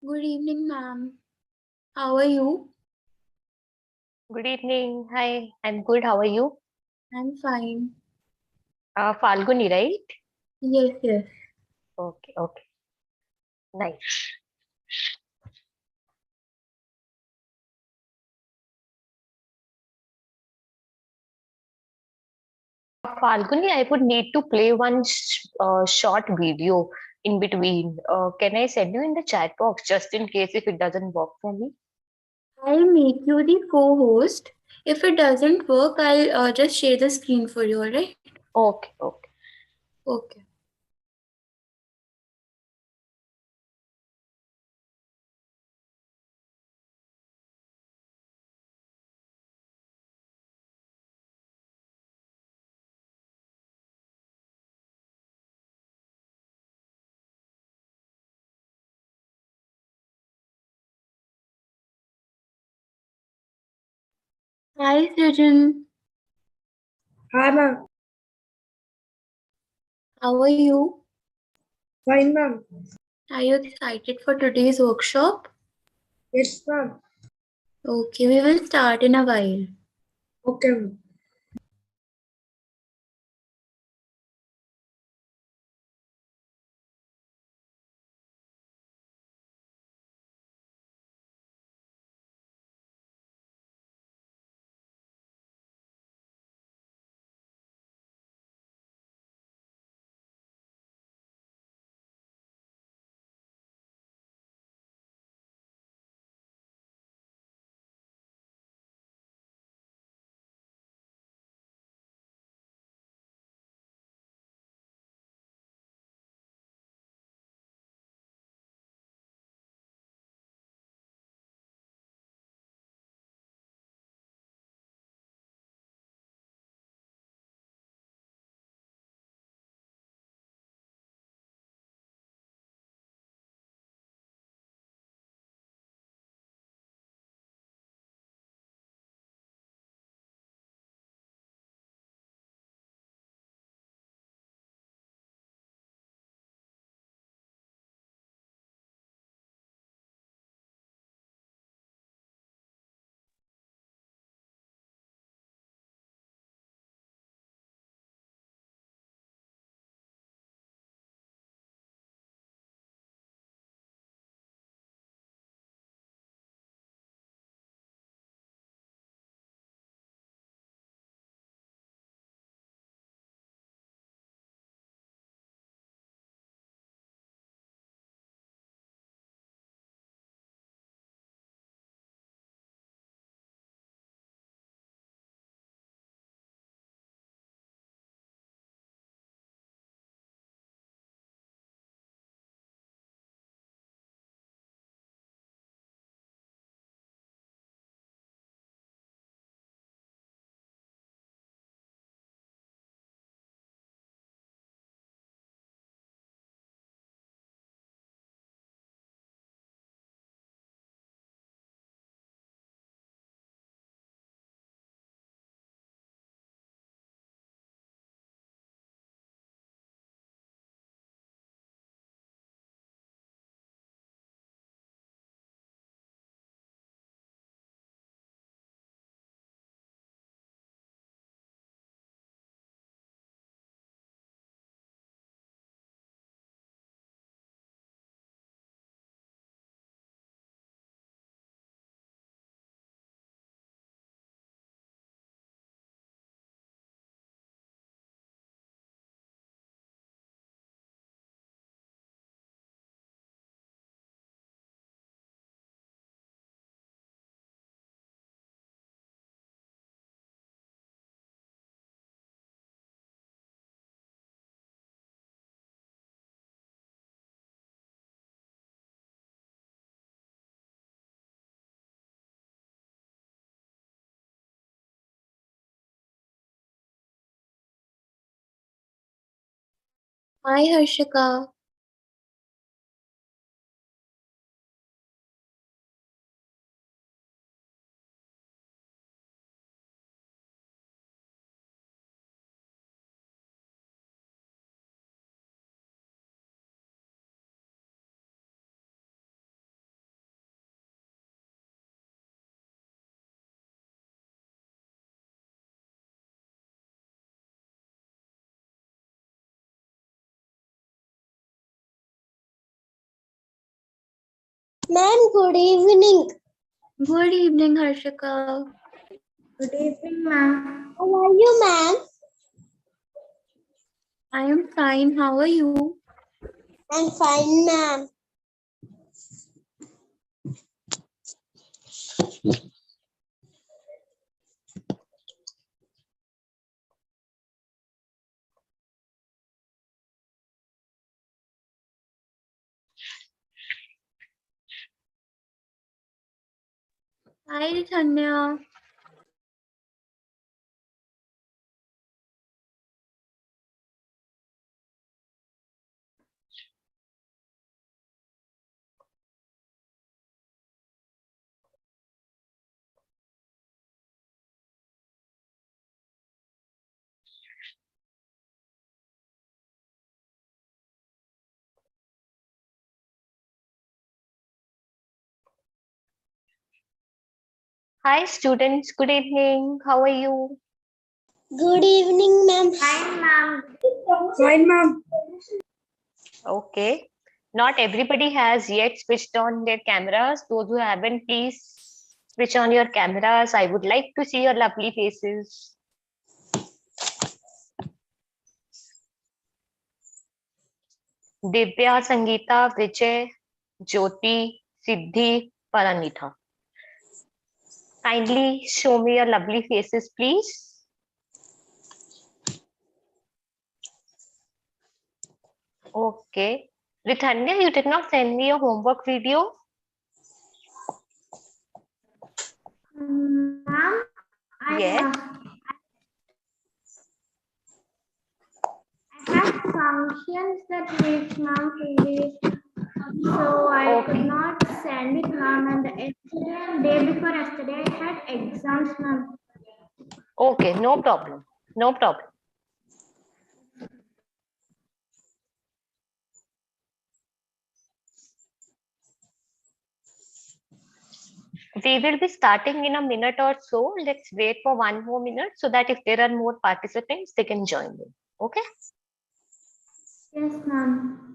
Good evening, ma'am. How are you? Good evening. Hi, I'm good. How are you? I'm fine. Falguni, right? Yes, yes. Okay, okay. Nice. Falguni, I would need to play one short video in between. Can I send you in the chat box just in case if it doesn't work for me? I'll make you the co-host. If it doesn't work, I'll just share the screen for you, alright? Okay, okay. Okay. Hi, Srijan. Hi, ma'am. How are you? Fine, ma'am. Are you excited for today's workshop? Yes, ma'am. Okay, we will start in a while. Okay, ma'am. Hi, Harshika. Ma'am, good evening. Good evening, Harshika. Good evening, ma'am. How are you, ma'am? I am fine. How are you? I'm fine, ma'am. Hi, Tanya. Hi, students. Good evening. How are you? Good evening, ma'am. Fine, ma'am. Fine, ma'am. Okay. Not everybody has yet switched on their cameras. Those who haven't, please switch on your cameras. I would like to see your lovely faces. Divya, Sangeeta, Vijay, Jyoti, Siddhi, Paranitha. Kindly show me your lovely faces, please. Okay. Rithanya, you did not send me your homework video. Ma'am, Yes. I had functions that week, ma'am, previous. So I Okay. could not send it, ma'am. And yesterday and day before yesterday, I had exams, ma'am. Okay, no problem. No problem. We will be starting in a minute or so. Let's wait for 1 more minute so that if there are more participants, they can join in. Okay. Yes, ma'am.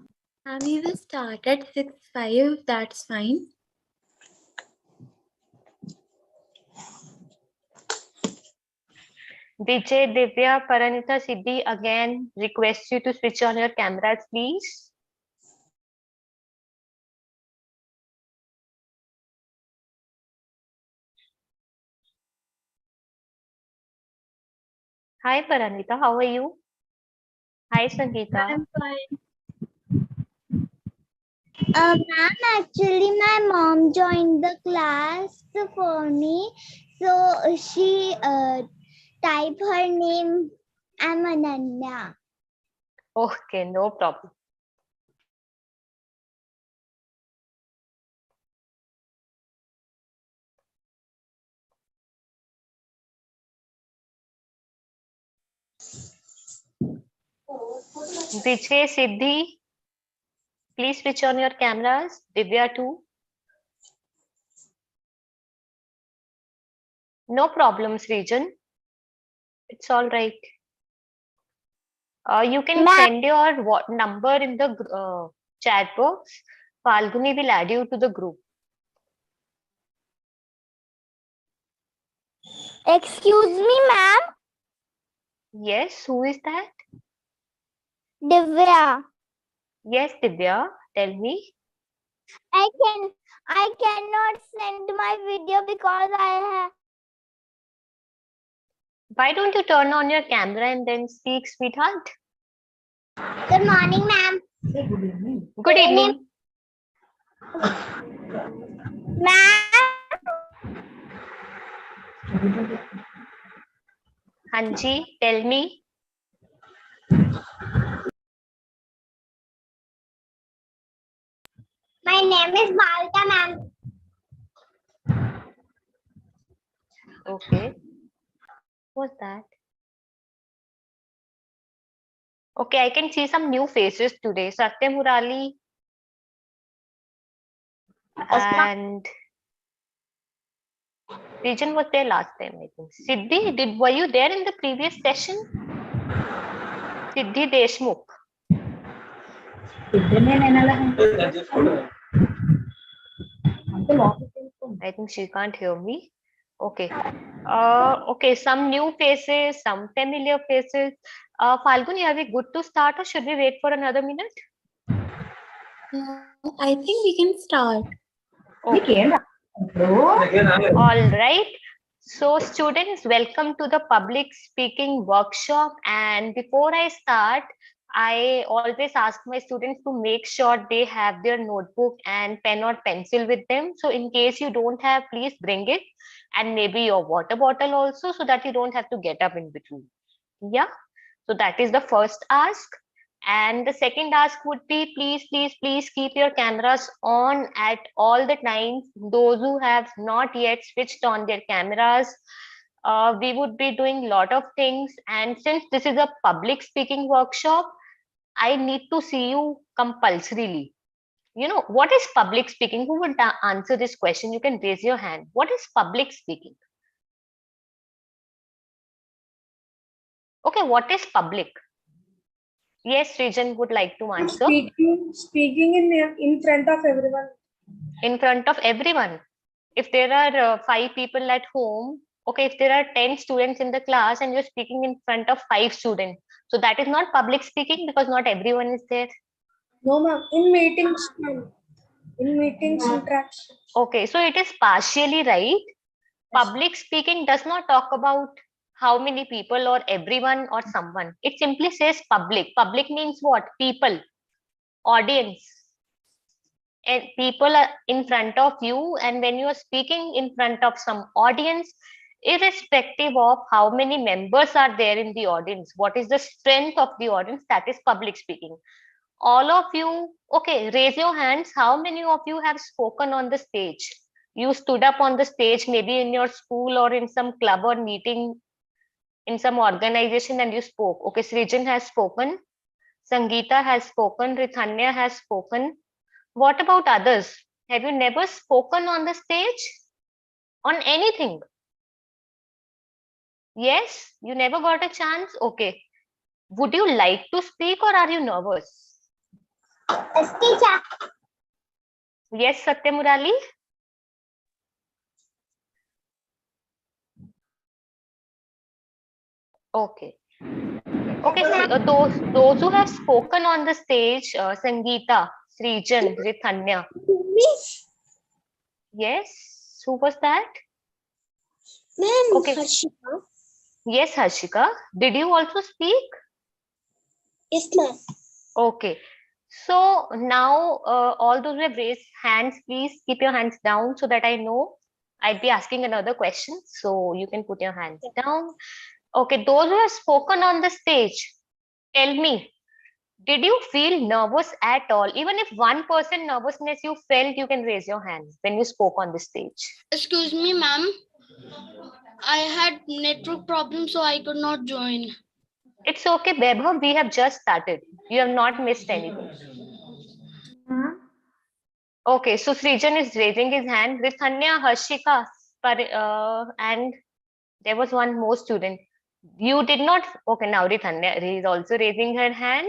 We will start at 6:05. That's fine. Vijay, Divya, Paranita, Siddhi, again request you to switch on your cameras, please. Hi, Paranita. How are you? Hi, Sangeeta. I'm fine. Ma'am, actually, my mom joined the class for me. So she typed her name. I'm Ananya. Okay, no problem. Vijay, Siddhi, please switch on your cameras. Divya too. No problems, region. It's all right. You can send your number in the chat box. Falguni will add you to the group. Excuse me, ma'am. Yes, who is that? Divya. Yes, Divya, tell me. I cannot send my video because I have. Why don't you turn on your camera and then speak, sweetheart? Good morning, ma'am. Good evening. Ma'am. Hanji, tell me. My name is Malta, ma'am. Okay. What's that? Okay, I can see some new faces today. Satya Murali and Region was there last time, I think. Siddhi, were you there in the previous session? Siddhi Deshmukh. I think she can't hear me. Okay. Okay, some new faces, some familiar faces. Falguni, are we good to start or should we wait for another minute? I think we can start. Okay. All right. So, students, welcome to the public speaking workshop. And before I start, I always ask my students to make sure they have their notebook and pen or pencil with them. So, in case you don't have, please bring it, and maybe your water bottle also, so that you don't have to get up in between. Yeah. So, that is the first ask. And the second ask would be please keep your cameras on at all the times. Those who have not yet switched on their cameras, we would be doing a lot of things. And since this is a public speaking workshop, I need to see you compulsorily. You know, what is public speaking? Who would answer this question? You can raise your hand. What is public speaking? Okay, what is public? Yes, Region would like to answer. Speaking in front of everyone. In front of everyone. If there are 5 people at home, okay, if there are 10 students in the class and you're speaking in front of 5 students, so that is not public speaking because not everyone is there. No, ma'am. In meetings, ma'am. In meetings, interaction. Okay, so it is partially right. Public speaking does not talk about how many people or everyone or someone. It simply says public. Public means what? People, audience. And people are in front of you, and when you are speaking in front of some audience, irrespective of how many members are there in the audience, what is the strength of the audience, that is public speaking. All of you, okay, raise your hands. How many of you have spoken on the stage? You stood up on the stage, maybe in your school or in some club or meeting in some organization, and you spoke. Okay, Srijan has spoken, Sangeeta has spoken, Rithanya has spoken. What about others? Have you never spoken on the stage on anything? Yes, you never got a chance. Okay. Would you like to speak or are you nervous? Yes, teacher. Yes, Satyamurali. Okay. Okay. Those who have spoken on the stage, Sangeeta, Srijan, Rithanya. Yes. Who was that? Ma'am, Okay. Harshika. Yes, Harshika. Did you also speak? Yes, ma'am. Okay. So now all those who have raised hands, please keep your hands down so that I know. I'll be asking another question. So you can put your hands down. Okay. Those who have spoken on the stage, tell me, did you feel nervous at all? Even if 1% nervousness you felt, you can raise your hand when you spoke on the stage. Excuse me, ma'am. I had network problems, so I could not join. It's okay, Vaibhav. We have just started. You have not missed anything. Okay, so Srijan is raising his hand. Rithanya, Harshika, and there was one more student. You did not. Okay, now Rithanya is also raising her hand.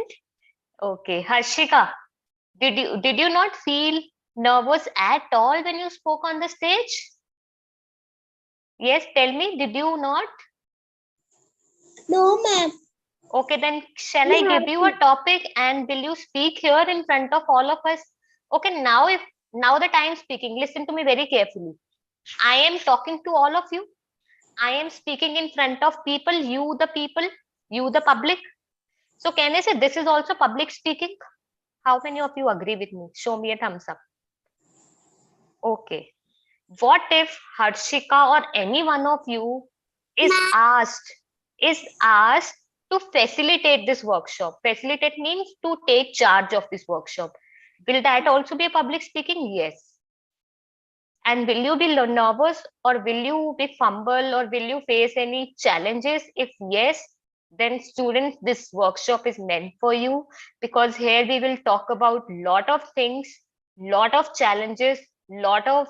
Okay, Harshika, did you not feel nervous at all when you spoke on the stage? Yes, tell me, did you not? No, ma'am. Okay, then shall I give you a topic and will you speak here in front of all of us? Okay, now that I am speaking, listen to me very carefully. I am talking to all of you. I am speaking in front of people, you the public. So can I say this is also public speaking? How many of you agree with me? Show me a thumbs up. Okay. What if Harshika or any one of you is asked to facilitate this workshop? Facilitate means to take charge of this workshop. Will that also be a public speaking? Yes. And will you be nervous or will you be fumble or will you face any challenges? If yes, then students, this workshop is meant for you because here we will talk about lot of things, lot of challenges, lot of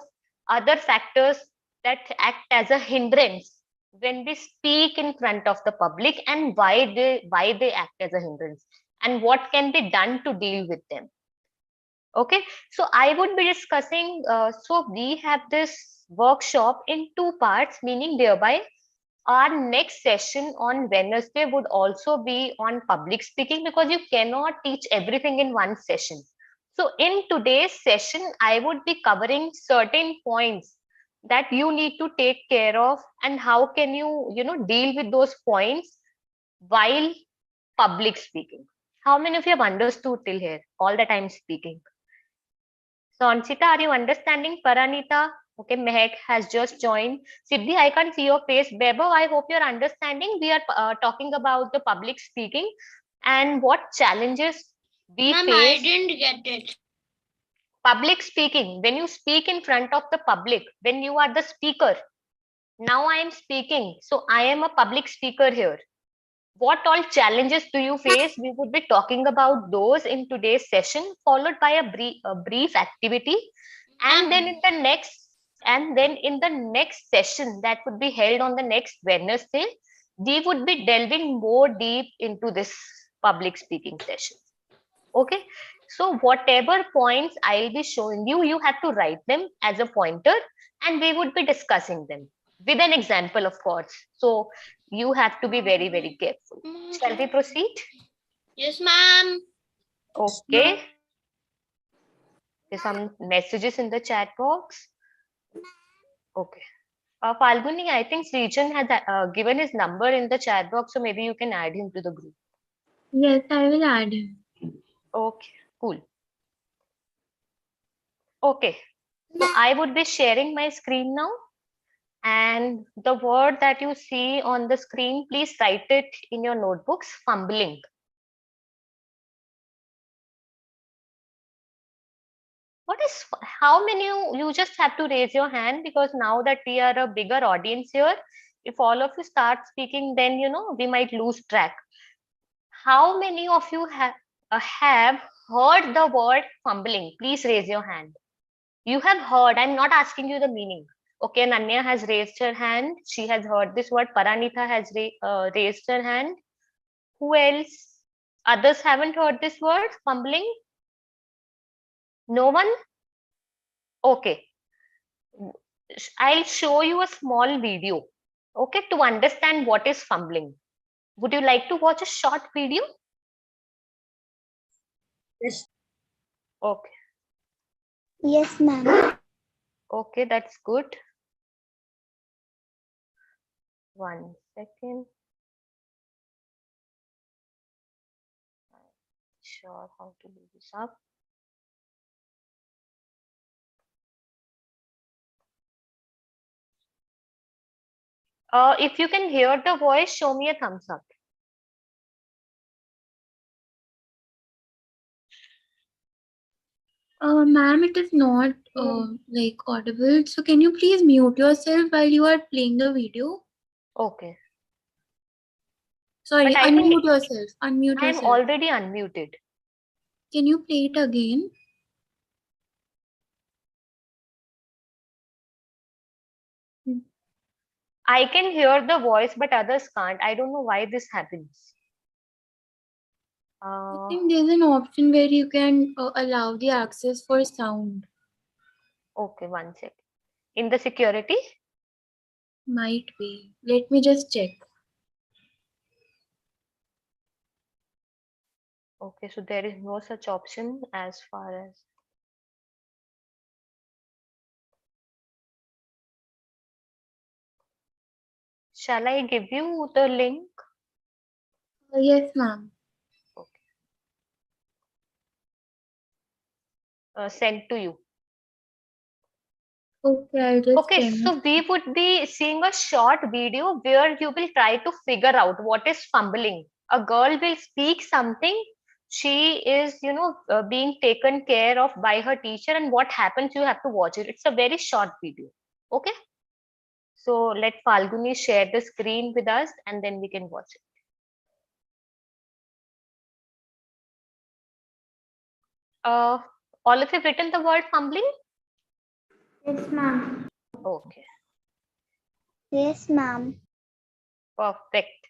other factors that act as a hindrance when we speak in front of the public and why they act as a hindrance and what can be done to deal with them. Okay, so I would be discussing, so we have this workshop in 2 parts, meaning thereby our next session on Wednesday would also be on public speaking, because you cannot teach everything in one session. So in today's session, I would be covering certain points that you need to take care of, and how can you, deal with those points while public speaking. How many of you have understood till here, all that I'm speaking? So, Anshita, are you understanding? Paranita, okay, Mehak has just joined. Siddhi, I can't see your face. Bebo, I hope you're understanding. We are talking about the public speaking and what challenges we Ma'am, I face. didn't get it. Public speaking, when you speak in front of the public, when you are the speaker. Now I am speaking, so I am a public speaker here. What all challenges do you face? We would be talking about those in today's session, followed by a brief activity, and then Ma'am, in the next session that would be held on the next Wednesday, we would be delving more deep into this public speaking session. Okay, so whatever points I'll be showing you, you have to write them as a pointer, and we would be discussing them with an example, of course. So you have to be very, very careful. Shall we proceed? yes, ma'am. Okay. There's some messages in the chat box. Okay. Falguni, I think Srijan has given his number in the chat box, so maybe you can add him to the group. Yes, I will add him. Okay, cool. Okay, so I would be sharing my screen now, and the word that you see on the screen, please write it in your notebooks. Fumbling. What is, how many you just have to raise your hand, because now that we are a bigger audience here, if all of you start speaking, then we might lose track. How many of you have heard the word fumbling? Please raise your hand. You have heard. I'm not asking you the meaning. Okay, Nanya has raised her hand. She has heard this word. Paranitha has raised her hand. Who else? Others haven't heard this word, fumbling? No one? Okay. I'll show you a small video, okay, to understand what is fumbling. Would you like to watch a short video? Yes. Okay. Yes, ma'am. Okay, that's good. 1 second. Sure how to do this up. If you can hear the voice, show me a thumbs up. Ma'am, it is not like audible. So can you please mute yourself while you are playing the video? Okay. Sorry, But I think unmute yourself. Unmute I am yourself. already unmuted. Can you play it again? I can hear the voice, but others can't. I don't know why this happens. I think there's an option where you can allow the access for sound. Okay, 1 second. In the security? Might be. Let me just check. Okay, so there is no such option as far as. Shall I give you the link? Yes, ma'am. Okay. Sent to you. Okay, I'll just Okay, send so it. we would be seeing a short video where you will try to figure out what is fumbling. A girl will speak something. She is, being taken care of by her teacher, and what happens, you have to watch it. It's a very short video. Okay. So let Falguni share the screen with us, and then we can watch it. All of you written the word fumbling? Yes, ma'am. Okay, Yes, ma'am. perfect.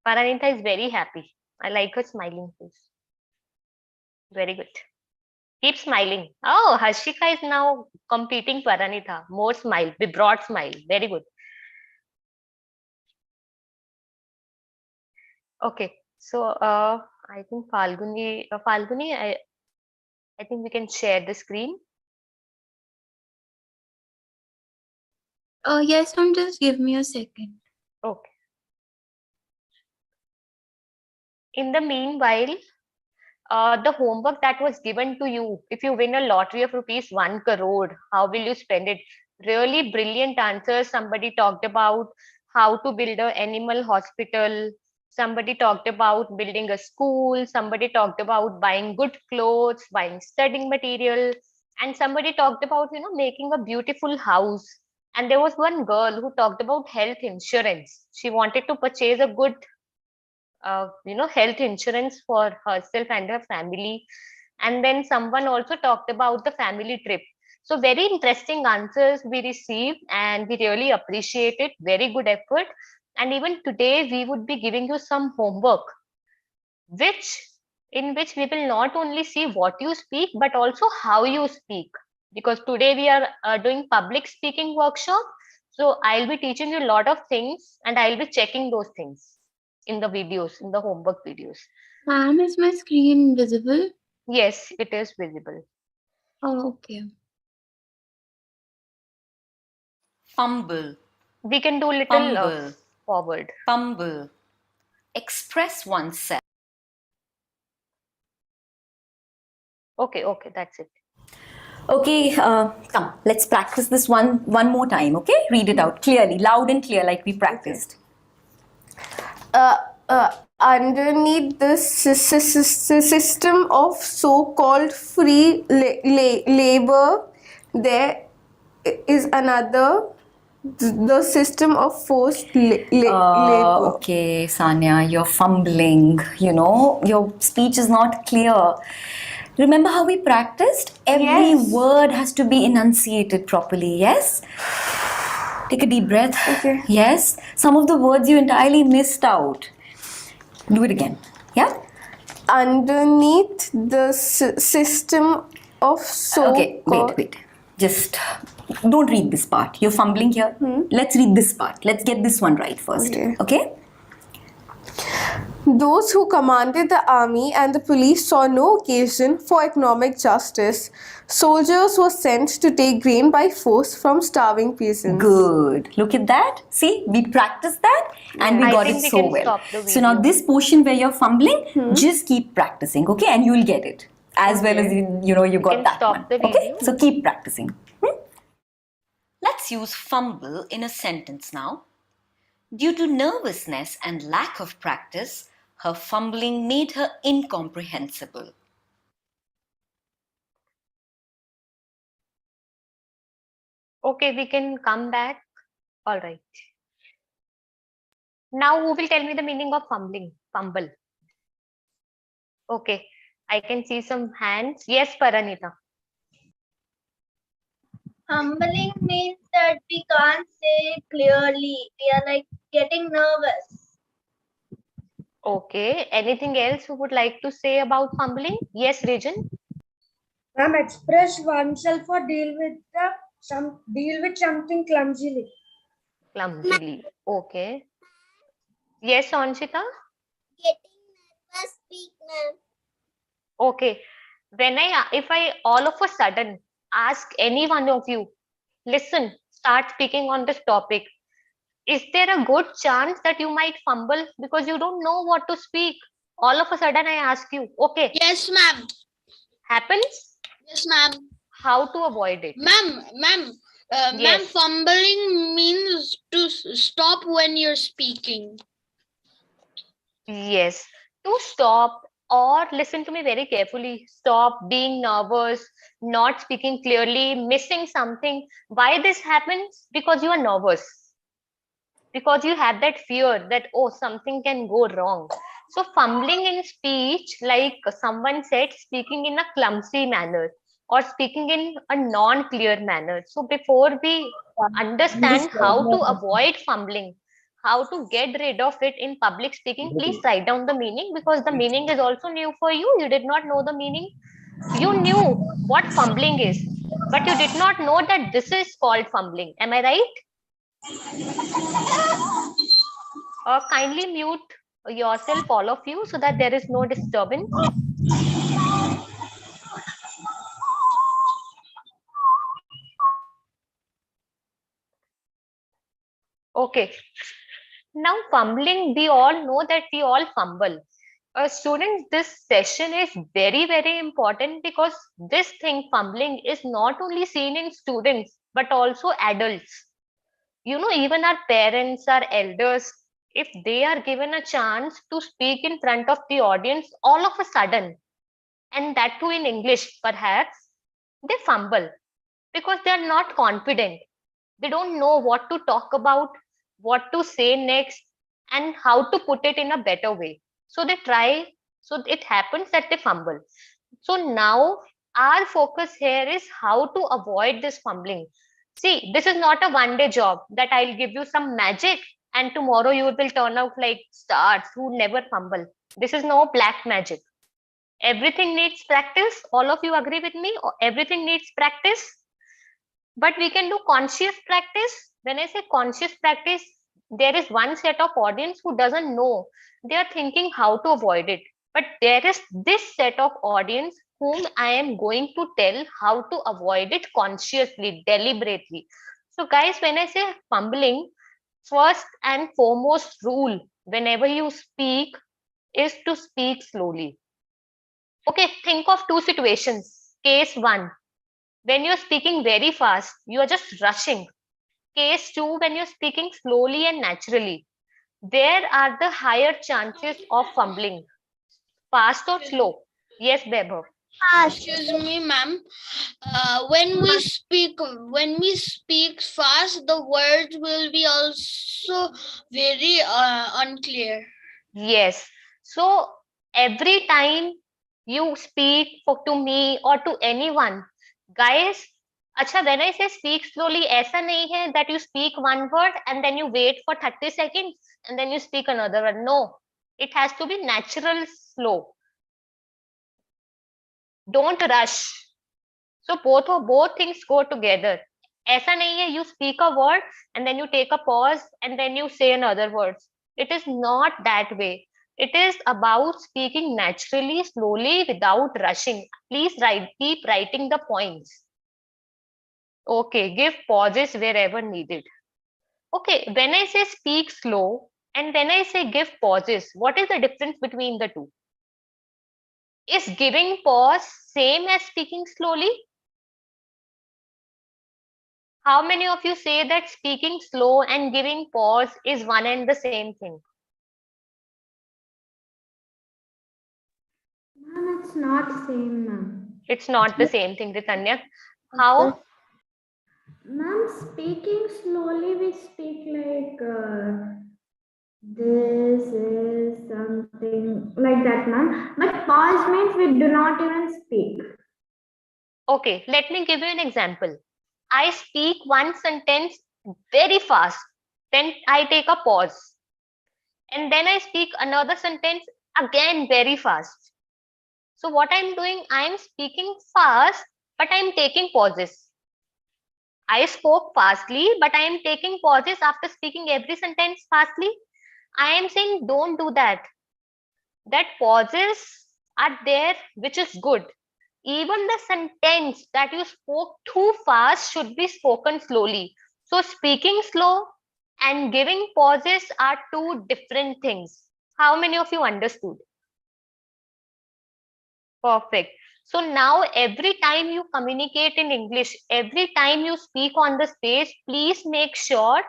Paranita is very happy. I like her smiling face. Very good. Keep smiling. Oh, Harshika is now competing Paranitha. More smile, the broad smile. Very good. Okay. So I think Falguni, I think we can share the screen. Yes, ma'am, just give me a second. Okay. In the meanwhile, the homework that was given to you, if you win a lottery of rupees 1 crore, how will you spend it? Really brilliant answers. Somebody talked about how to build an animal hospital. Somebody talked about building a school. Somebody talked about buying good clothes, buying studying material. And somebody talked about, making a beautiful house. And there was one girl who talked about health insurance. She wanted to purchase a good health insurance for herself and her family. And then someone also talked about the family trip. So very interesting answers we received, and we really appreciate it. Very good effort. And even today we would be giving you some homework, which in which we will not only see what you speak but also how you speak, because today we are doing public speaking workshop. So I'll be teaching you a lot of things, and I'll be checking those things in the videos, in the homework videos. Ma'am, is my screen visible? Yes, it is visible. Oh, okay. Fumble. We can do little Fumble. forward. Fumble. Express oneself. Okay, that's it. Okay, come, let's practice this one more time, okay? Read it out clearly, loud and clear like we practiced. Underneath the system of so-called free labor, there is another, the system of forced labor. Okay, Sanya, you're fumbling, your speech is not clear. Remember how we practiced? Every word has to be enunciated properly, yes? Take a deep breath. Okay. Yes. Some of the words you entirely missed out. Do it again. Yeah? Underneath the system of Okay, wait. Just don't read this part. You're fumbling here. Let's read this part. Let's get this one right first. Okay? Those who commanded the army and the police saw no occasion for economic justice. Soldiers were sent to take grain by force from starving peasants. Good. Look at that. See, we practiced that and we I got think it we so can well. stop the So now video. this portion where you're fumbling, just keep practicing, okay? And you'll get it as well as you got Can that stop one. the Okay? video. So keep practicing. Let's use fumble in a sentence now. Due to nervousness and lack of practice, her fumbling made her incomprehensible. Okay, we can come back. All right. Now who will tell me the meaning of fumbling? Fumble. Okay, I can see some hands. Yes, Paranita. Humbling means that we can't say clearly. We are like getting nervous. Okay, anything else who would like to say about fumbling? Yes, Rajan. Ma'am, express oneself or deal with something clumsily. Clumsily. Okay. Yes, Anshita. Getting nervous, speak, ma'am. Okay. If I all of a sudden ask any one of you, listen, start speaking on this topic, is there a good chance that you might fumble because you don't know what to speak? All of a sudden I ask you, okay, Yes, ma'am. happens? Yes, ma'am. How to avoid it? Ma'am, Yes. fumbling means to stop when you're speaking. Yes, to stop, or listen to me very carefully. Stop being nervous, not speaking clearly, missing something. Why this happens? Because you are nervous. Because you have that fear that, oh, something can go wrong. So, fumbling in speech, like someone said, speaking in a clumsy manner or speaking in a non clear manner. So, before we understand how to avoid fumbling, how to get rid of it in public speaking, please write down the meaning, because the meaning is also new for you. You did not know the meaning. You knew what fumbling is, but you did not know that this is called fumbling. Am I right? Kindly mute yourself, all of you, so that there is no disturbance. Okay. Now, fumbling, we all know that we all fumble. Students, this session is very, very important because this thing, fumbling, is not only seen in students but also adults. You know, even our parents, our elders, if they are given a chance to speak in front of the audience, all of a sudden, and that too in English, perhaps, they fumble because they are not confident. They don't know what to talk about, what to say next, and how to put it in a better way. So they try, so it happens that they fumble. So now our focus here is how to avoid this fumbling. See, this is not a one day job that I'll give you some magic and tomorrow you will turn out like stars who never fumble. This is no black magic. Everything needs practice. All of you agree with me? Everything needs practice, but we can do conscious practice. When I say conscious practice, there is one set of audience who doesn't know. They are thinking how to avoid it. But there is this set of audience whom I am going to tell how to avoid it consciously, deliberately. So, guys, when I say fumbling, first and foremost rule whenever you speak is to speak slowly. Okay, think of two situations. Case one, when you're speaking very fast, you are just rushing. Case two, when you're speaking slowly and naturally, where are the higher chances of fumbling? Fast or slow? Yes, Bebo. Excuse me, ma'am. When we speak fast, the words will be also very unclear. Yes. So every time you speak to me or to anyone, guys, अच्छा, when I say speak slowly, ऐसा नहीं है that you speak one word and then you wait for 30 seconds and then you speak another word. No, it has to be natural, slow. Don't rush. So both things go together. ऐसा नहीं है you speak a word and then you take a pause and then you say another words. It is not that way. It is about speaking naturally, slowly, without rushing. Please keep writing the points. Okay, give pauses wherever needed. Okay, when I say speak slow and when I say give pauses, what is the difference between the two? Is giving pause same as speaking slowly? How many of you say that speaking slow and giving pause is one and the same thing? Ma'am, it's not same, ma'am. It's not the same thing, Ritanya. How? Ma'am, speaking slowly, we speak like this is something like that, ma'am. But pause means we do not even speak. Okay, let me give you an example. I speak one sentence very fast, then I take a pause, and then I speak another sentence again very fast. So, what I'm doing, I'm speaking fast, but I'm taking pauses. I spoke fastly, but I am taking pauses after speaking every sentence fastly. I am saying don't do that. That pauses are there, which is good. Even the sentence that you spoke too fast should be spoken slowly. So, speaking slow and giving pauses are two different things. How many of you understood? Perfect. So now every time you communicate in English, every time you speak on the stage, please make sure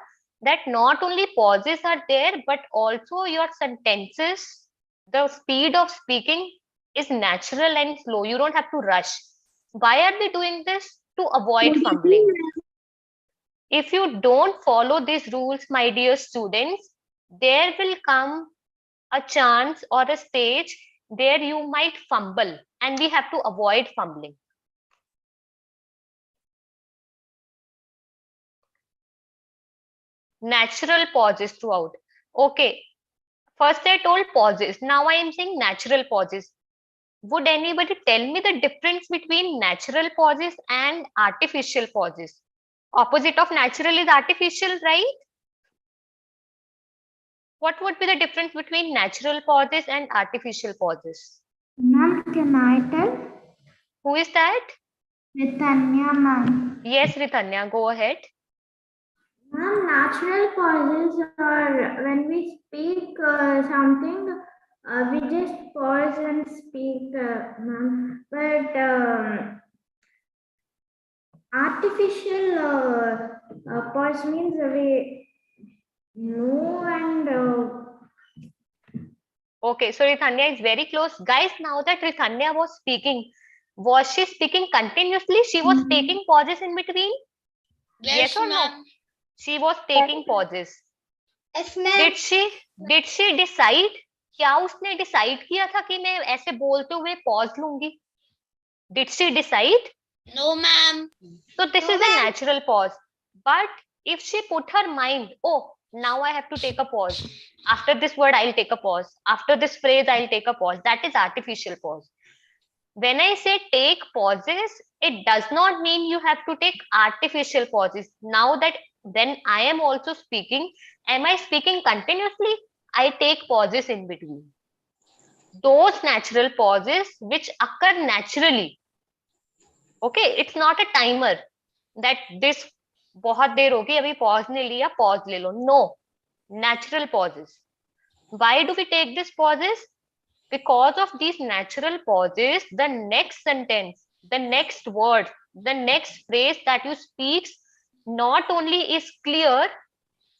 that not only pauses are there, but also your sentences, the speed of speaking is natural and slow. You don't have to rush. Why are we doing this? To avoid fumbling. If you don't follow these rules, my dear students, there will come a chance or a stage where you might fumble, and we have to avoid fumbling. Natural pauses throughout. Okay, first I told pauses, now I am saying natural pauses. Would anybody tell me the difference between natural pauses and artificial pauses? Opposite of natural is artificial, right? What would be the difference between natural pauses and artificial pauses? Ma'am, can I tell? Who is that? Ritanya, ma'am. Yes, Ritanya, go ahead. Ma'am, natural pauses are when we speak something, we just pause and speak, ma'am. But artificial pause means we know and Okay, so Ritanya is very close. Guys, now that Ritanya was she speaking continuously? She was taking pauses in between? Yes or no? She was taking pauses. Yes, ma'am. Did she decide? क्या उसने decide किया था कि मैं ऐसे बोलते हुए pause लूंगी? Did she decide? No, ma'am. So this is a natural pause. But if she put her mind, oh, now I have to take a pause. After this word, I'll take a pause. After this phrase, I'll take a pause. That is artificial pause. When I say take pauses, it does not mean you have to take artificial pauses. Now that when I am also speaking, am I speaking continuously? I take pauses in between. Those natural pauses which occur naturally. Okay, it's not a timer that this बहुत देर होगी अभी pause नहीं लिया pause ले लो. No, natural pauses. Why do we take these pauses? Because of these natural pauses, the next sentence, the next word, the next phrase that you speak not only is clear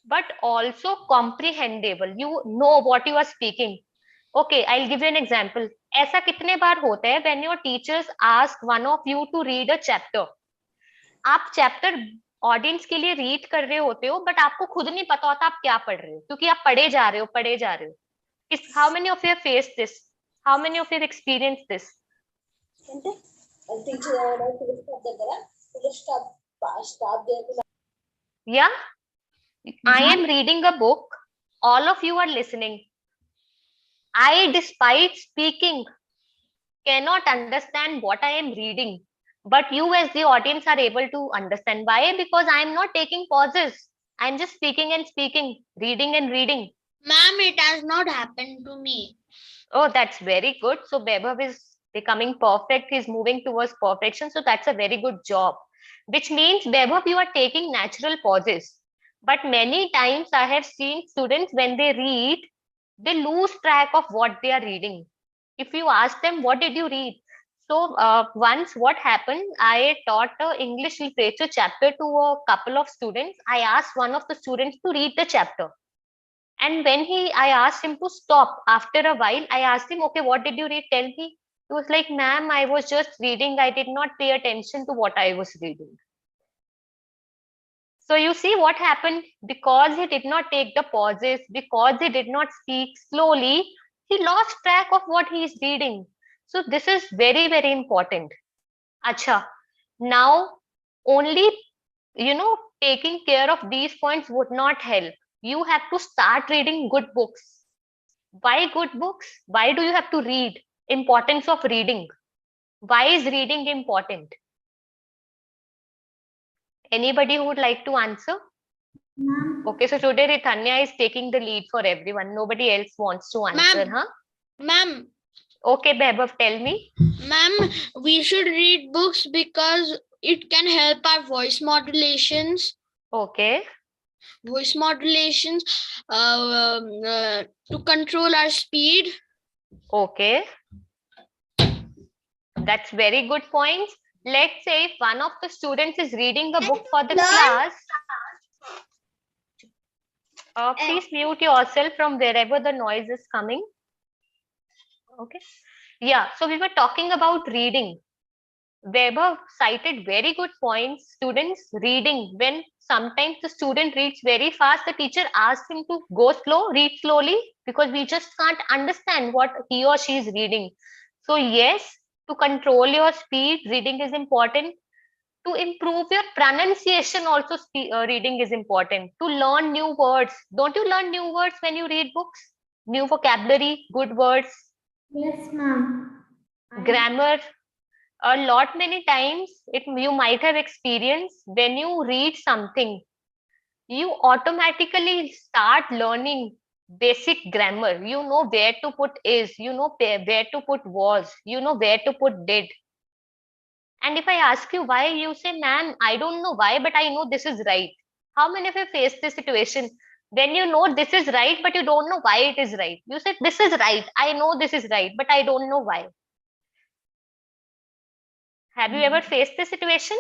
but also comprehensible. You know what you are speaking. Okay, I'll give you an example. ऐसा कितने बार होता है when your teachers ask one of you to read a chapter? आप chapter audience के लिए read कर रहे होते हो बट आपको खुद नहीं पता होता आप क्या पढ़ रहे हो क्योंकि आप पढ़े जा रहे हो. How many of you have faced this? How many of you have experienced this? Yeah, I am reading a book. All of you are listening. I, despite speaking, cannot understand what I am reading. But you as the audience are able to understand. Why? Because I am not taking pauses. I'm just speaking and speaking, reading and reading. Ma'am, it has not happened to me. Oh, that's very good. So Vaibhav is becoming perfect. He's moving towards perfection. So that's a very good job. Which means, Vaibhav, you are taking natural pauses. But many times I have seen students when they read, they lose track of what they are reading. If you ask them, what did you read? So once what happened, I taught a English literature chapter to a couple of students. I asked one of the students to read the chapter. And when I asked him to stop after a while, I asked him, okay, what did you read? Tell me. He was like, ma'am, I was just reading. I did not pay attention to what I was reading. So you see what happened? Because he did not take the pauses, because he did not speak slowly, he lost track of what he is reading. So this is very, very important. Acha. Now, only, taking care of these points would not help. You have to start reading good books. Why good books? Why do you have to read? Importance of reading. Why is reading important? Anybody who would like to answer? Okay, so today Ritanya is taking the lead for everyone. Nobody else wants to answer, huh? Ma'am. Okay, Vaibhav, tell me. Ma'am, we should read books because it can help our voice modulations. Okay. Voice modulations to control our speed. Okay. That's very good points. Let's say if one of the students is reading a book for the class. Please mute yourself from wherever the noise is coming. Okay. Yeah, so we were talking about reading. Weber cited very good points. Students reading, when sometimes the student reads very fast, the teacher asks him to go slow, read slowly, because we just can't understand what he or she is reading. So yes, to control your speed, reading is important. To improve your pronunciation also, reading is important. To learn new words. Don't you learn new words when you read books? New vocabulary, good words. Yes, ma'am. Grammar, a lot many times you might have experienced when you read something, you automatically start learning basic grammar. You know where to put is, you know where to put was, you know where to put did. And if I ask you why, you say, ma'am, I don't know why, but I know this is right. How many of you face this situation? When you know this is right, but you don't know why it is right. You said, this is right. I know this is right, but I don't know why. Have you ever faced this situation?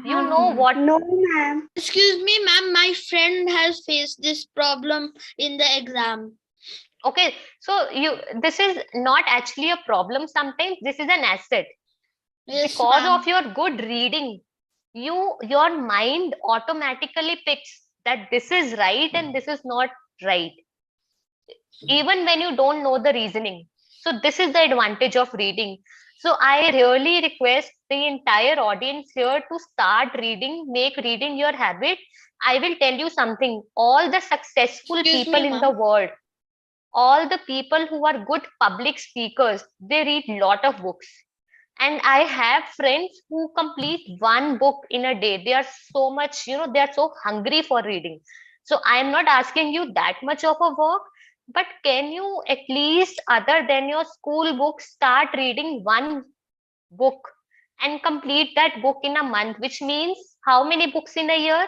You know what? No, ma'am. Excuse me, ma'am. My friend has faced this problem in the exam. Okay, so this is not actually a problem. Sometimes this is an asset. Yes, Because ma'am. of your good reading, your mind automatically picks that this is right and this is not right, even when you don't know the reasoning. So this is the advantage of reading. So I really request the entire audience here to start reading, make reading your habit. I will tell you something, all the successful Excuse people me, in the ma'am. world, all the people who are good public speakers, they read lot of books. And I have friends who complete one book in a day. They are so much, they are so hungry for reading. So I am not asking you that much of a work, but can you at least, other than your school book, start reading one book and complete that book in a month, which means how many books in a year?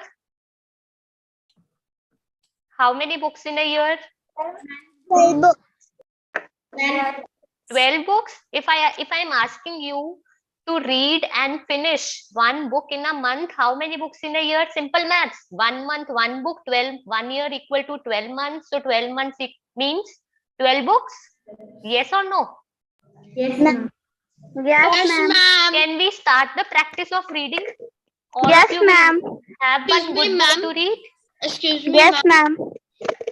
How many books in a year? 12 books. If I'm asking you to read and finish one book in a month, how many books in a year? Simple maths. 1 month, one book, 12, 1 year equal to 12 months. So 12 months it means 12 books. Yes or no? Yes, ma'am. Yes, ma'am. Can we start the practice of reading? All Yes, of you ma'am. will have Excuse one me, good book ma'am. to read. Excuse me, Yes, ma'am. ma'am.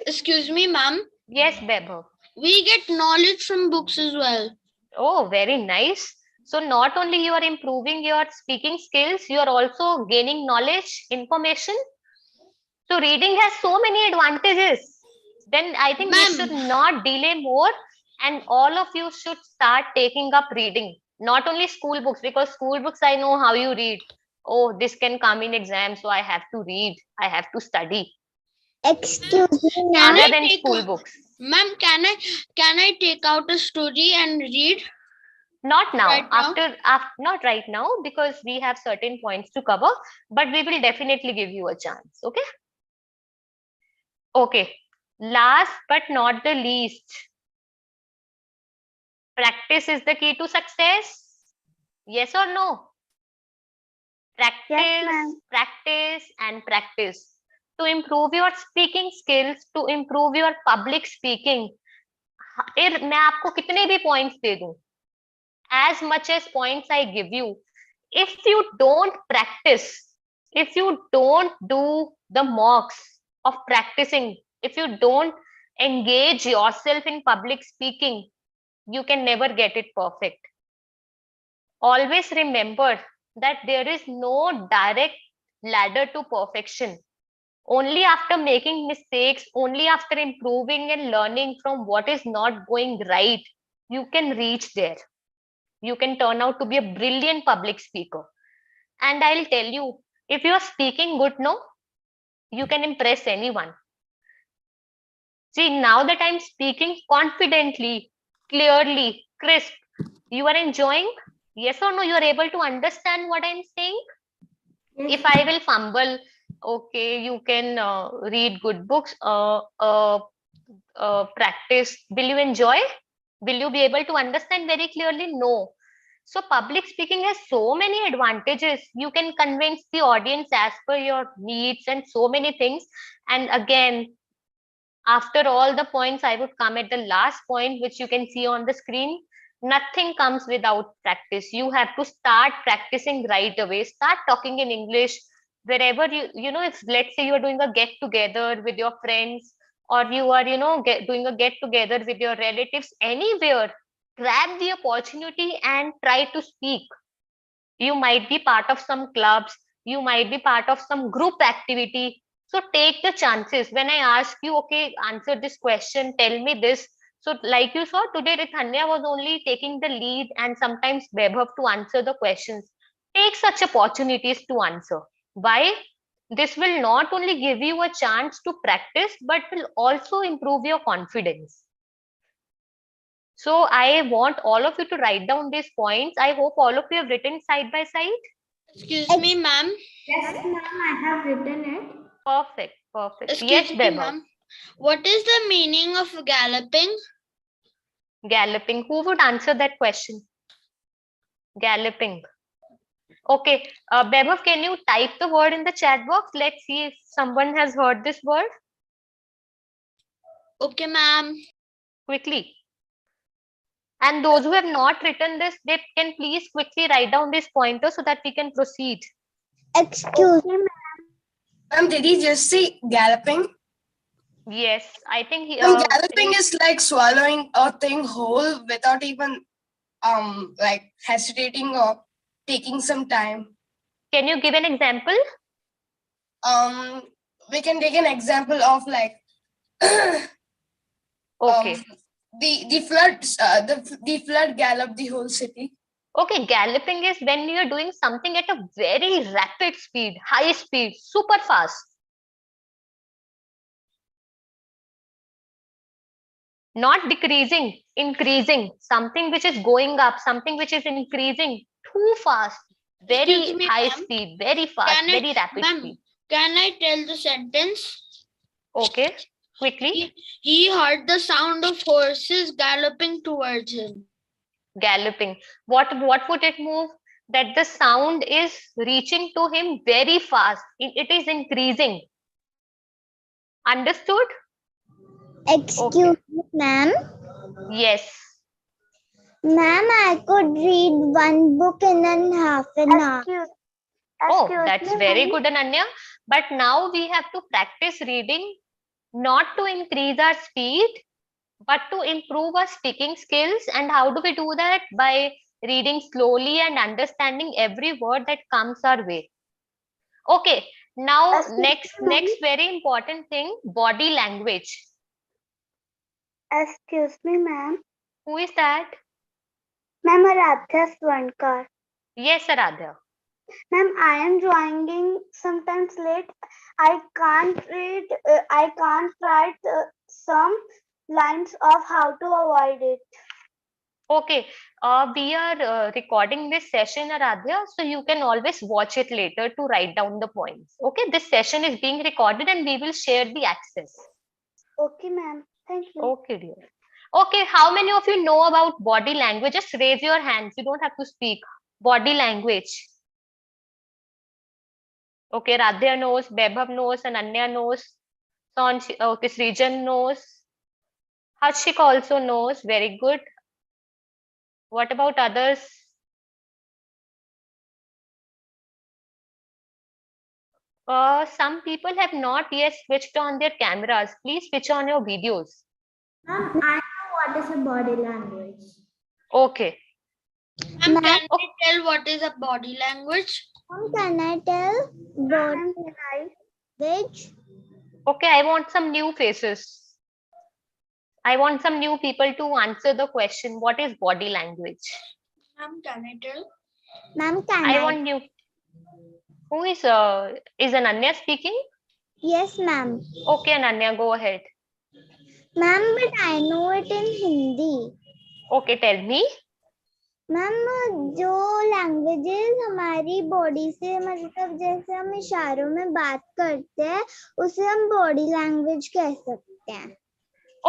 Excuse me, ma'am. Yes, Bebo. We get knowledge from books as well. Oh, very nice. So not only you are improving your speaking skills, you are also gaining knowledge, information. So reading has so many advantages. Then I think we should Ma'am. not delay more, and all of you should start taking up reading. Not only school books, because school books I know how you read. Oh, this can come in exam, so I have to read. I have to study. Excuse me, Can ma'am. Other I than take school books. Ma'am, can I take out a story and read? Not now. Right now? After not right now, because we have certain points to cover, but we will definitely give you a chance. Okay. Okay. Last but not the least, practice is the key to success. Yes or no? Yes, Practice, ma'am. practice, and practice. To improve your speaking skills, to improve your public speaking, फिर मैं आपको कितने भी points दे दूं, as much as points I give you, if you don't practice, if you don't do the mocks of practicing, if you don't engage yourself in public speaking, you can never get it perfect. Always remember that there is no direct ladder to perfection. Only after making mistakes, only after improving and learning from what is not going right, you can reach there. You can turn out to be a brilliant public speaker. And I'll tell you, if you are speaking good, no, you can impress anyone. See, now that I'm speaking confidently, clearly, crisp, you are enjoying? Yes or no? You are able to understand what I'm saying? If I will fumble, okay, you can read good books, practice. Will you enjoy? Will you be able to understand very clearly? No. So public speaking has so many advantages. You can convince the audience as per your needs and so many things. And again, after all the points, I would come at the last point, which you can see on the screen. Nothing comes without practice. You have to start practicing right away. Start talking in English wherever if let's say you are doing a get together with your friends, or you are, doing a get together with your relatives, anywhere, grab the opportunity and try to speak. You might be part of some clubs, you might be part of some group activity, so take the chances. When I ask you, okay, answer this question, tell me this, So like you saw today, Rithanya was only taking the lead and sometimes Vaibhav to answer the questions. Take such opportunities to answer. Why? This will not only give you a chance to practice, but will also improve your confidence. So I want all of you to write down these points. I hope all of you have written side by side. Excuse me, ma'am. Yes, ma'am, I have written it. Perfect, perfect. Excuse Yes, me, Vaibhav. ma'am. What is the meaning of galloping? Galloping. Who would answer that question? Galloping. Okay, Vaibhav, can you type the word in the chat box? Let's see if someone has heard this word Okay, ma'am. quickly. And those who have not written this, they can please quickly write down this pointer so that we can proceed. Excuse me, Ma'am, did he just say galloping? Yes, I think Galloping is like swallowing a thing whole without even like hesitating or taking some time. Can you give an example? We can take an example of like Okay. the floods the flood galloped the whole city. Okay, galloping is when you're doing something at a very rapid speed, high speed, super fast. Not decreasing, increasing. Something which is going up, something which is increasing too fast. Very Excuse me, high ma'am. speed, very fast, very rapid Ma'am, speed. can I tell the sentence? Okay, quickly. He heard the sound of horses galloping towards him. Galloping. What would it move? That the sound is reaching to him very fast. It is increasing. Understood? excuse me, ma'am. Yes. Ma'am, I could read one book in half an hour. Oh, that's very good, Ananya. But now we have to practice reading not to increase our speed, but to improve our speaking skills. And how do we do that? By reading slowly and understanding every word that comes our way. Okay, now next very important thing, body language. Excuse me, ma'am. Who is that? Ma'am, Aradhya Swankar. Yes, Aradhya. Ma'am, I am joining sometimes late. I can't read. I can't write some lines of how to avoid it. Okay, we are recording this session, Aradhya, so you can always watch it later to write down the points. Okay, this session is being recorded and we will share the access. Okay, ma'am. Thank you. Okay, dear. Okay, how many of you know about body language? Just raise your hands. You don't have to speak. Body language. Okay, Radhya knows, Vaibhav knows, Ananya knows, okay, Srijan knows. Harshik also knows. Very good. What about others? Some people have not yet switched on their cameras. Please switch on your videos. Ma'am, I know what is a body language. Okay. Ma'am, can I tell what is a body language? Can I tell body language? Okay, I want some new faces. I want some new people to answer the question. What is body language? Ma'am, can I tell? Ma'am, can I want new. Who is Ananya speaking? Yes, ma'am. Okay, Ananya, go ahead. Ma'am, but I know it in Hindi. Okay, tell me. Ma'am जो languages हमारी body से मतलब जैसे हम इशारों में बात करते हैं उसे हम बॉडी लैंग्वेज कह सकते हैं.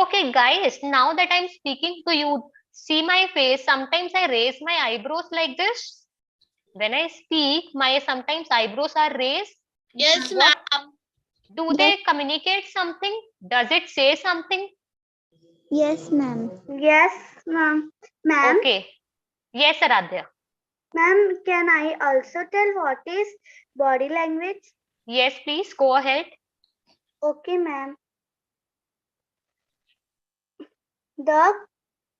Okay, guys, now that I'm speaking to you, see my face. Sometimes I raise my eyebrows like this. When I speak, my sometimes eyebrows are raised. Yes, ma'am. Do they communicate something? Does it say something? Yes, ma'am. Yes, ma'am. Ma'am. Okay. Yes, Aradhya. Ma'am, can I also tell what is body language? Yes, please go ahead. Okay, ma'am. The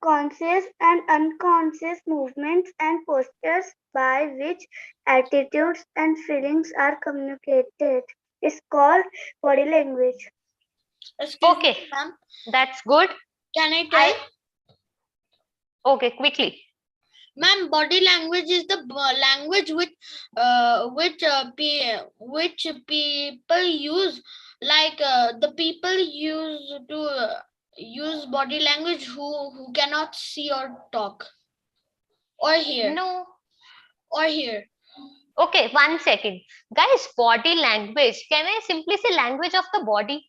conscious and unconscious movements and postures by which attitudes and feelings are communicated is called body language. Okay, that's good. Can I tell? Okay, quickly. Ma'am, body language is the language which people use. Like the people use to use body language who cannot see or talk or hear No. or hear. Okay, 1 second. Guys, body language. Can I simply say language of the body?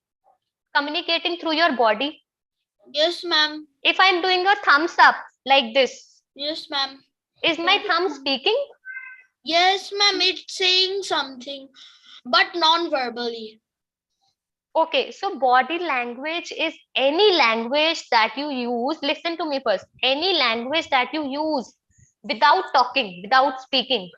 Communicating through your body. Yes, ma'am. If I'm doing a thumbs up like this, Yes, ma'am. is my thumb speaking? Yes, ma'am. It's saying something, but non-verbally. Okay, so body language is any language that you use. Listen to me first. Any language that you use without talking, without speaking.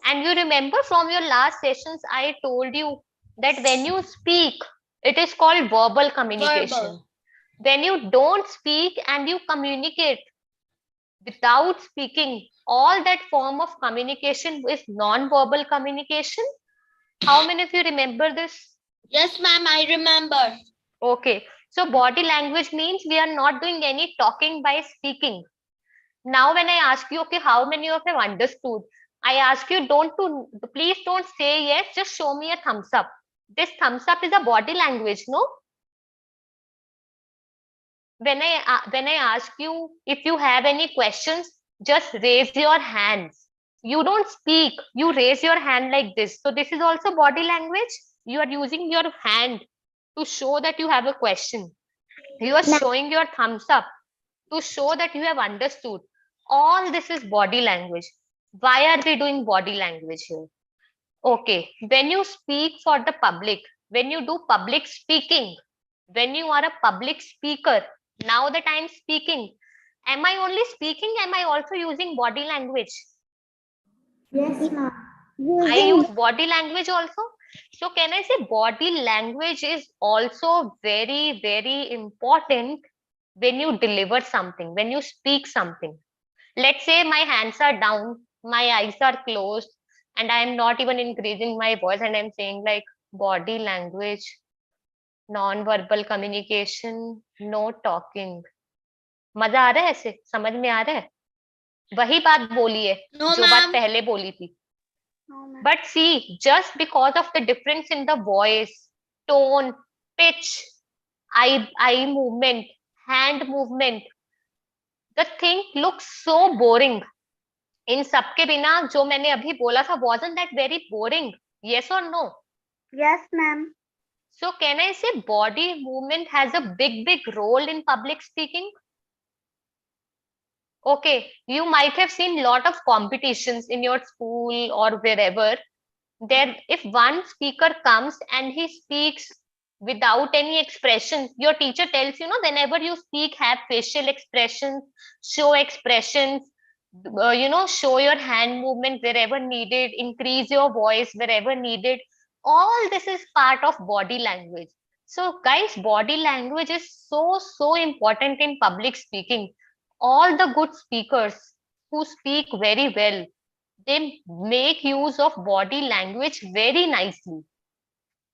And you remember from your last sessions, I told you that when you speak, it is called verbal communication. Verbal. When you don't speak and you communicate without speaking, all that form of communication is non-verbal communication. How many of you remember this? Yes, ma'am. I remember. Okay, so body language means we are not doing any talking by speaking. Now, when I ask you, okay, how many of you have understood? I ask you, please don't say yes, just show me a thumbs up. This thumbs up is a body language, no? When I ask you if you have any questions, just raise your hands. You don't speak, you raise your hand like this. So this is also body language. You are using your hand to show that you have a question. You are showing your thumbs up to show that you have understood. All this is body language. Why are we doing body language here? Okay, when you speak for the public, when you do public speaking, when you are a public speaker, now that I am speaking, am I only speaking? Am I also using body language? Yes, ma'am. I use body language also. So can I say body language is also very, very important when you deliver something, when you speak something. Let's say my hands are down, my eyes are closed, and I am not even increasing my voice, and I'm saying like body language, non-verbal communication, no talking. मजा आ रहा है ऐसे? समझ में आ रहा है? वही बात बोली है No, जो बात ma'am. पहले बोली थी. No, ma'am. But see, just because of the difference in the voice, tone, pitch, eye movement, hand movement, the thing looks so boring. इन सबके बिना जो मैंने अभी बोला था, wasn't that very boring? Yes or no? Yes, ma'am. So can I say body movement has a big role in public speaking? Okay, you might have seen lot of competitions in your school or wherever. There, if one speaker comes and he speaks without any expression, your teacher tells you, whenever you speak, have facial expressions, show expressions, show your hand movement wherever needed, increase your voice wherever needed. All this is part of body language. So guys, body language is so important in public speaking. All the good speakers who speak very well, they make use of body language very nicely.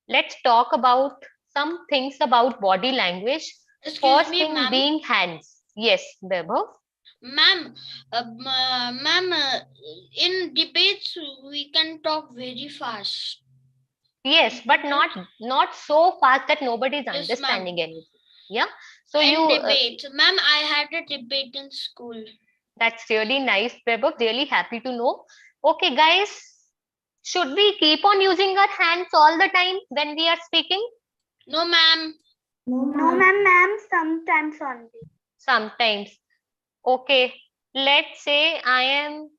Let's talk about some things about body language. Excuse First me, thing ma'am. being hands. Yes, Vaibhav. Ma'am, ma'am, in debates we can talk very fast. Yes, but not so fast that nobody is Yes, understanding ma'am. anything. Yeah. So In you debate, ma'am, I had a debate in school. that's really nice, Vaibhav. Really happy to know. Okay, guys, should we keep on using our hands all the time when we are speaking? No, ma'am. No, ma'am. Sometimes only. Sometimes. Okay, let's say I am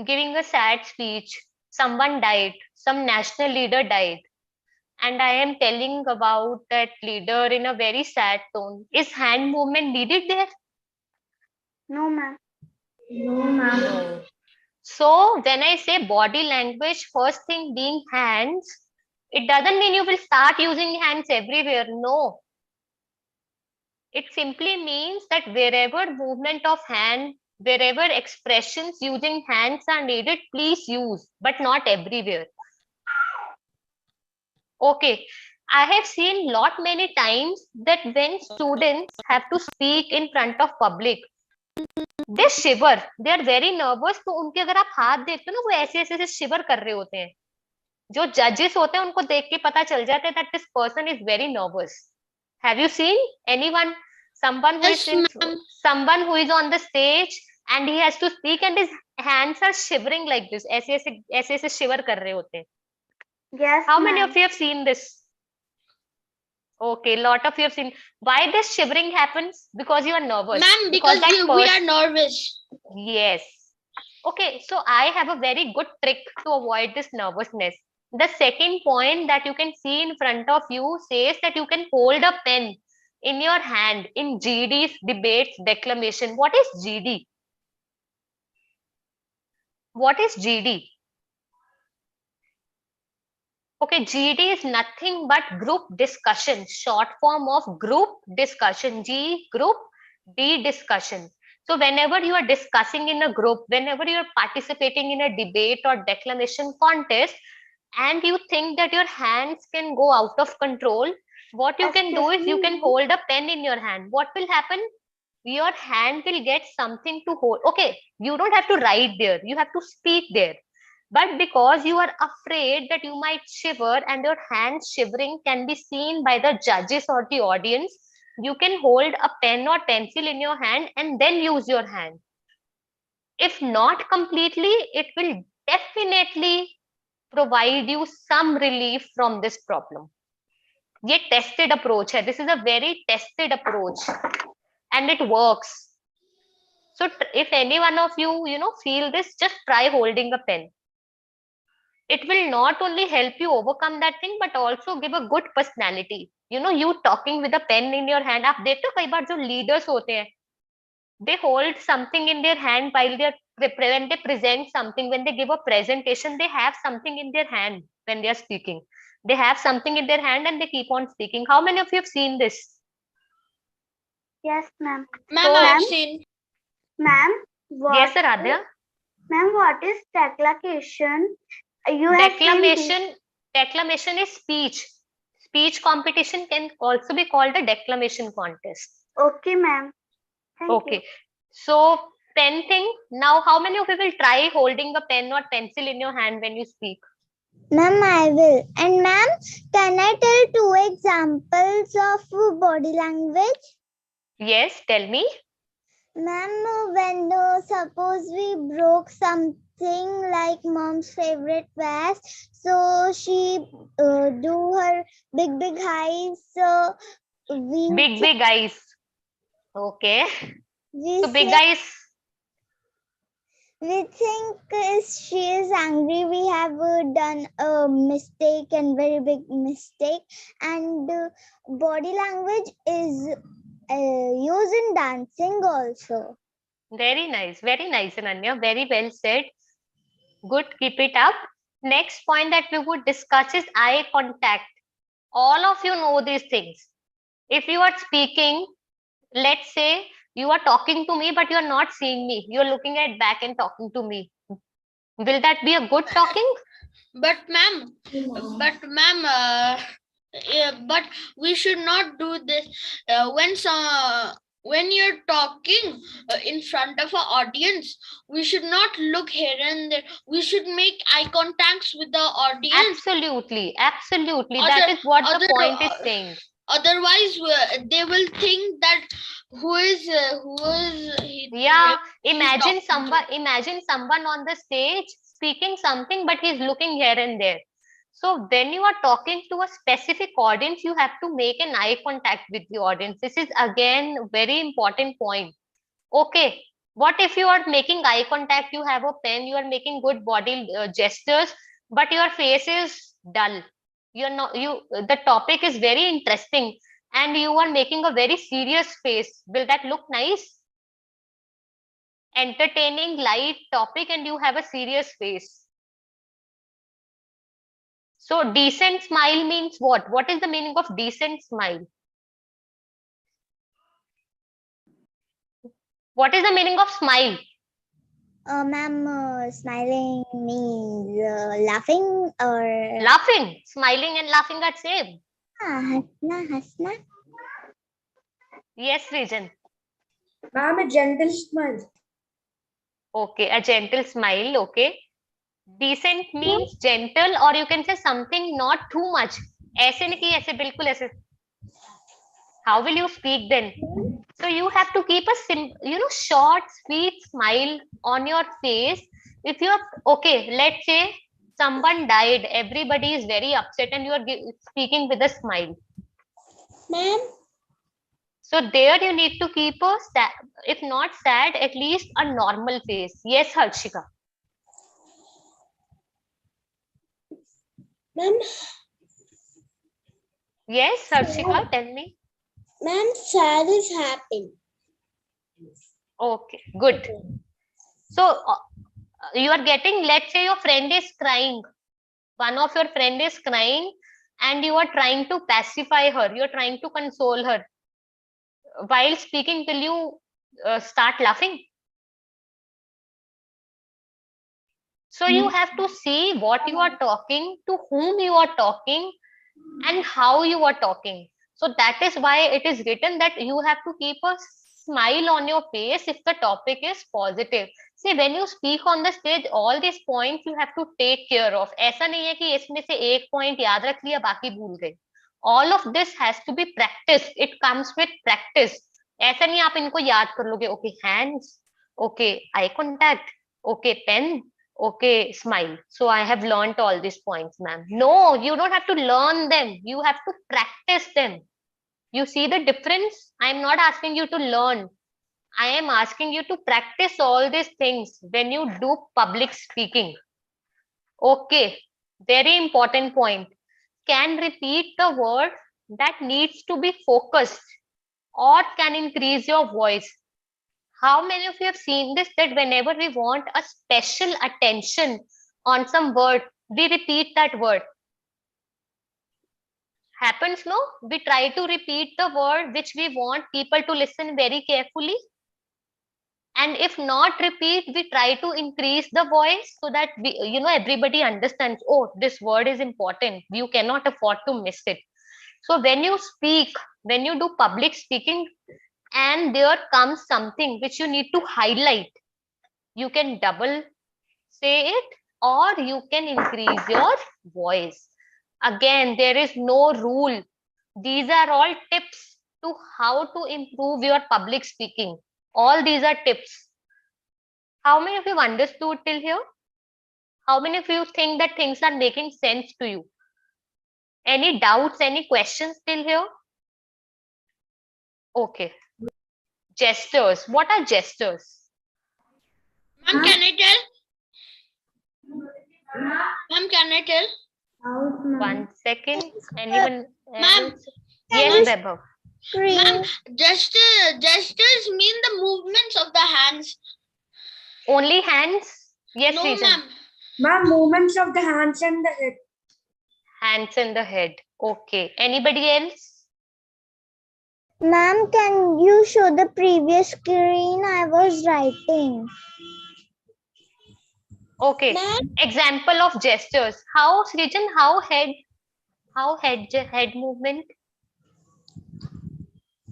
giving a sad speech. Someone died, some national leader died, and I am telling about that leader in a very sad tone. Is hand movement needed there? No, ma'am. No. So when I say body language, first thing being hands, it doesn't mean you will start using hands everywhere. No. It simply means that wherever movement of hand, wherever expressions using hands are needed, please use, but not everywhere. Okay. I have seen lot many times that when students have to speak in front of public, they shiver. They are very nervous. तो उनके अगर आप हाथ देखते हो ना, वो ऐसे ऐसे शिवर कर रहे होते हैं. जो जजेस होते हैं उनको देख के पता चल जाता है that this person is very nervous. Have you seen anyone, someone who is Yes, ma'am. someone who is on the stage and he has to speak and his hands are shivering like this, ऐसे ऐसे shiver कर रहे होते हैं. Yes, How many ma'am. of you have seen this? Okay, lot of you have seen. Why this shivering happens? Because you are nervous. Ma'am, because that we are nervous. Yes. Okay, so I have a very good trick to avoid this nervousness. The second point that you can see in front of you says that you can hold a pen in your hand in GD's debates declamation. What is GD? What is GD? Okay, GD is nothing but group discussion, short form of group discussion. G, group, D, discussion. So whenever you are discussing in a group, whenever you are participating in a debate or declamation contest, and you think that your hands can go out of control, what you can do is you can hold a pen in your hand. What will happen? Your hand will get something to hold. Okay, you don't have to write there, you have to speak there. But because you are afraid that you might shiver and your hands shivering can be seen by the judges or the audience, you can hold a pen or pencil in your hand and then use your hand. If not completely, it will definitely provide you some relief from this problem. ये tested approach है. This is a very tested approach and it works. So if any one of you, feel this, just try holding a pen. It will not only help you overcome that thing, but also give a good personality. You talking with a pen in your hand. आप देखते हो कई बार जो leaders होते हैं, they hold something in their hand while when they present something, when they give a presentation, they have something in their hand when they are speaking. They have something in their hand and they keep on speaking. How many of you have seen this? Yes, ma'am. Ma'am, I have seen. Ma'am, what? Yes, sir, Adya. Ma'am, what is declamation? You have seen this. Declamation is speech. Speech competition can also be called a declamation contest. Okay, ma'am. Thank Okay. you. So pen thing. Now, how many of you will try holding a pen or pencil in your hand when you speak? Ma'am, I will. And ma'am, can I tell 2 examples of body language? Yes, tell me. Ma'am, when suppose we broke something like mom's favorite vase, so she do her big eyes. So we Big eyes. Okay. we So big say, eyes. we think she is angry. We have done a mistake and very big mistake. And body language is used in dancing also. Very nice, Ananya. Very well said. Good, keep it up. Next point that we would discuss is eye contact. All of you know these things. If you are speaking, let's say you are talking to me, but you are not seeing me. You are looking at back and talking to me. Will that be a good talking? But ma'am, but we should not do this when you're talking in front of an audience. We should not look here and there. We should make eye contacts with the audience. Absolutely. That is what the point is saying. Otherwise, they will think that who is yeah. Imagine someone on the stage speaking something, but he's looking here and there. So when you are talking to a specific audience, you have to make an eye contact with the audience. This is again very important point. Okay, what if you are making eye contact, you have a pen, you are making good body gestures, but your face is dull. The topic is very interesting and you are making a very serious face. Will that look nice? Entertaining, light topic and you have a serious face. So decent smile means what? What is the meaning of decent smile? What is the meaning of smile? Ma'am, smiling means laughing or... Laughing. Smiling and laughing are same. Hasna. Yes, Region. Ma'am, a gentle smile. Okay, a gentle smile. Okay. Decent means gentle, or you can say something not too much. ऐसे नहीं कि ऐसे बिल्कुल ऐसे. How will you speak then? So you have to keep a short, sweet smile on your face. If you're okay, let's say someone died, everybody is very upset, and you are speaking with a smile. Ma'am, So there you need to keep a if not sad, at least a normal face. Yes, Harshika. ma'am, Yes, Harshika, tell me. ma'am, sad is happy. Okay, good. So you are getting, let's say your friend is crying. One of your friend is crying and you are trying to pacify her. You're trying to console her. While speaking, will you start laughing? So you have to see what you are talking, to whom you are talking, and how you are talking. So that is why it is written that you have to keep a smile on your face if the topic is positive. See, when you speak on the stage, all these points you have to take care of. ऐसा नहीं है कि इसमें से एक point याद रख लिया बाकी भूल गए. All of this has to be practiced. It comes with practice. ऐसा नहीं आप इनको याद कर लोगे. Okay, hands. Okay, eye contact. Okay, pen. Okay, smile. So I have learned all these points, ma'am. No, you don't have to learn them. You have to practice them. You see the difference? I am not asking you to learn. I am asking you to practice all these things when you do public speaking. Okay, very important point. Can repeat the word that needs to be focused or can increase your voice. How many of you have seen this, that whenever we want a special attention on some word, we repeat that word? Happens, no? We try to repeat the word which we want people to listen very carefully. And if not repeat, we try to increase the voice so that everybody understands, oh, this word is important. You cannot afford to miss it. So when you speak, when you do public speaking, and there comes something which you need to highlight, you can double say it or you can increase your voice. Again, there is no rule. These are all tips to how to improve your public speaking. All these are tips. How many of you understood till here? How many of you think that things are making sense to you? Any doubts, any questions till here? Okay. Gestures. What are gestures? Ma'am, can I tell? Ma'am, can I tell? 1 second. Anyone Ma'am, else? Yes, Vaibhav. Ma'am, gestures mean the movements of the hands. Only hands? Yes, No, Rijan. ma'am. Ma'am, movements of the hands and the head. Hands and the head. Okay. Anybody else? Ma'am, can you show the previous screen? I was writing. Okay. Example of gestures. How, Srijan, how head movement?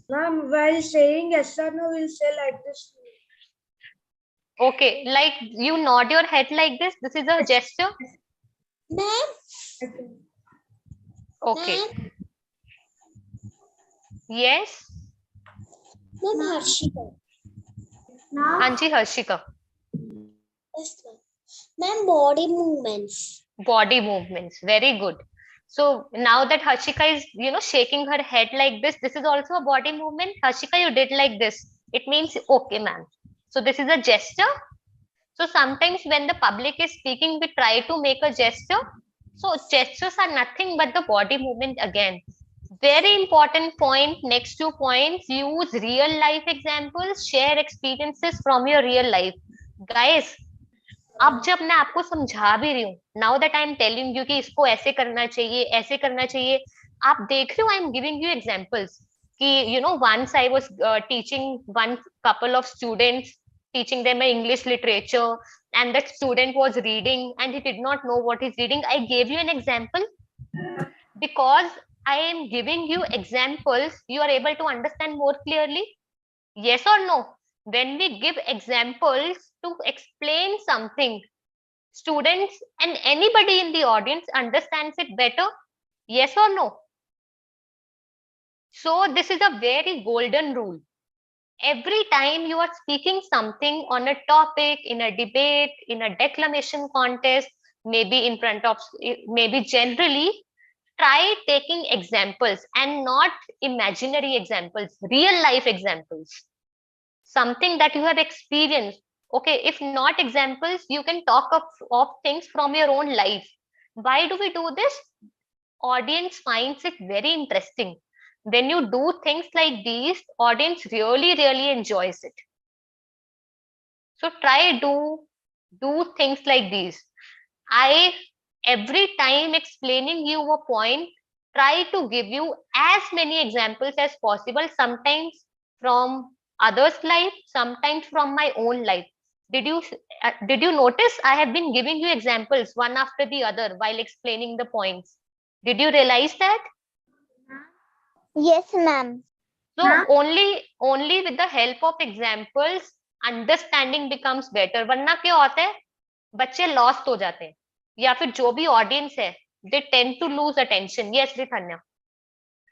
Ma'am, while saying yes or no, we'll say like this. Okay, like you nod your head like this. This is a gesture. Ma'am. Okay. Yes. Ma'am, Harshika. Anji Harshika. Yes, ma'am, body movements. Body movements. Very good. So now that Harshika is, shaking her head like this is also a body movement. Harshika, you did like this. It means, okay, ma'am. So this is a gesture. So sometimes when the public is speaking, we try to make a gesture. So gestures are nothing but the body movement again. Very important point. Next 2 points. Use real life examples. Share experiences from your real life. Guys, अब जब मैं आपको समझा भी रही हूँ, now that I am telling you कि इसको ऐसे करना चाहिए, आप देख रहे हो, I am giving you examples कि once I was teaching one couple of students, teaching them English literature, and that student was reading and he did not know what he's reading. I gave you an example because I am giving you examples, you are able to understand more clearly? Yes or no? When we give examples to explain something, students and anybody in the audience understands it better? Yes or no? So this is a very golden rule. Every time you are speaking something on a topic, in a debate, in a declamation contest, maybe in front of, maybe generally, try taking examples and not imaginary examples, real life examples, something that you have experienced. Okay, if not examples, you can talk of things from your own life. Why do we do this? Audience finds it very interesting. When you do things like these, audience really enjoys it. So try do things like these. I every time explaining you a point, try to give you as many examples as possible, sometimes from others' life, sometimes from my own life. Did you notice I have been giving you examples one after the other while explaining the points? Did you realize that? Yes, ma'am. So only with the help of examples understanding becomes better. वरना क्या होता है, बच्चे lost हो जाते हैं, या फिर जो भी audience है, they tend to lose attention. Yes, Ritanya.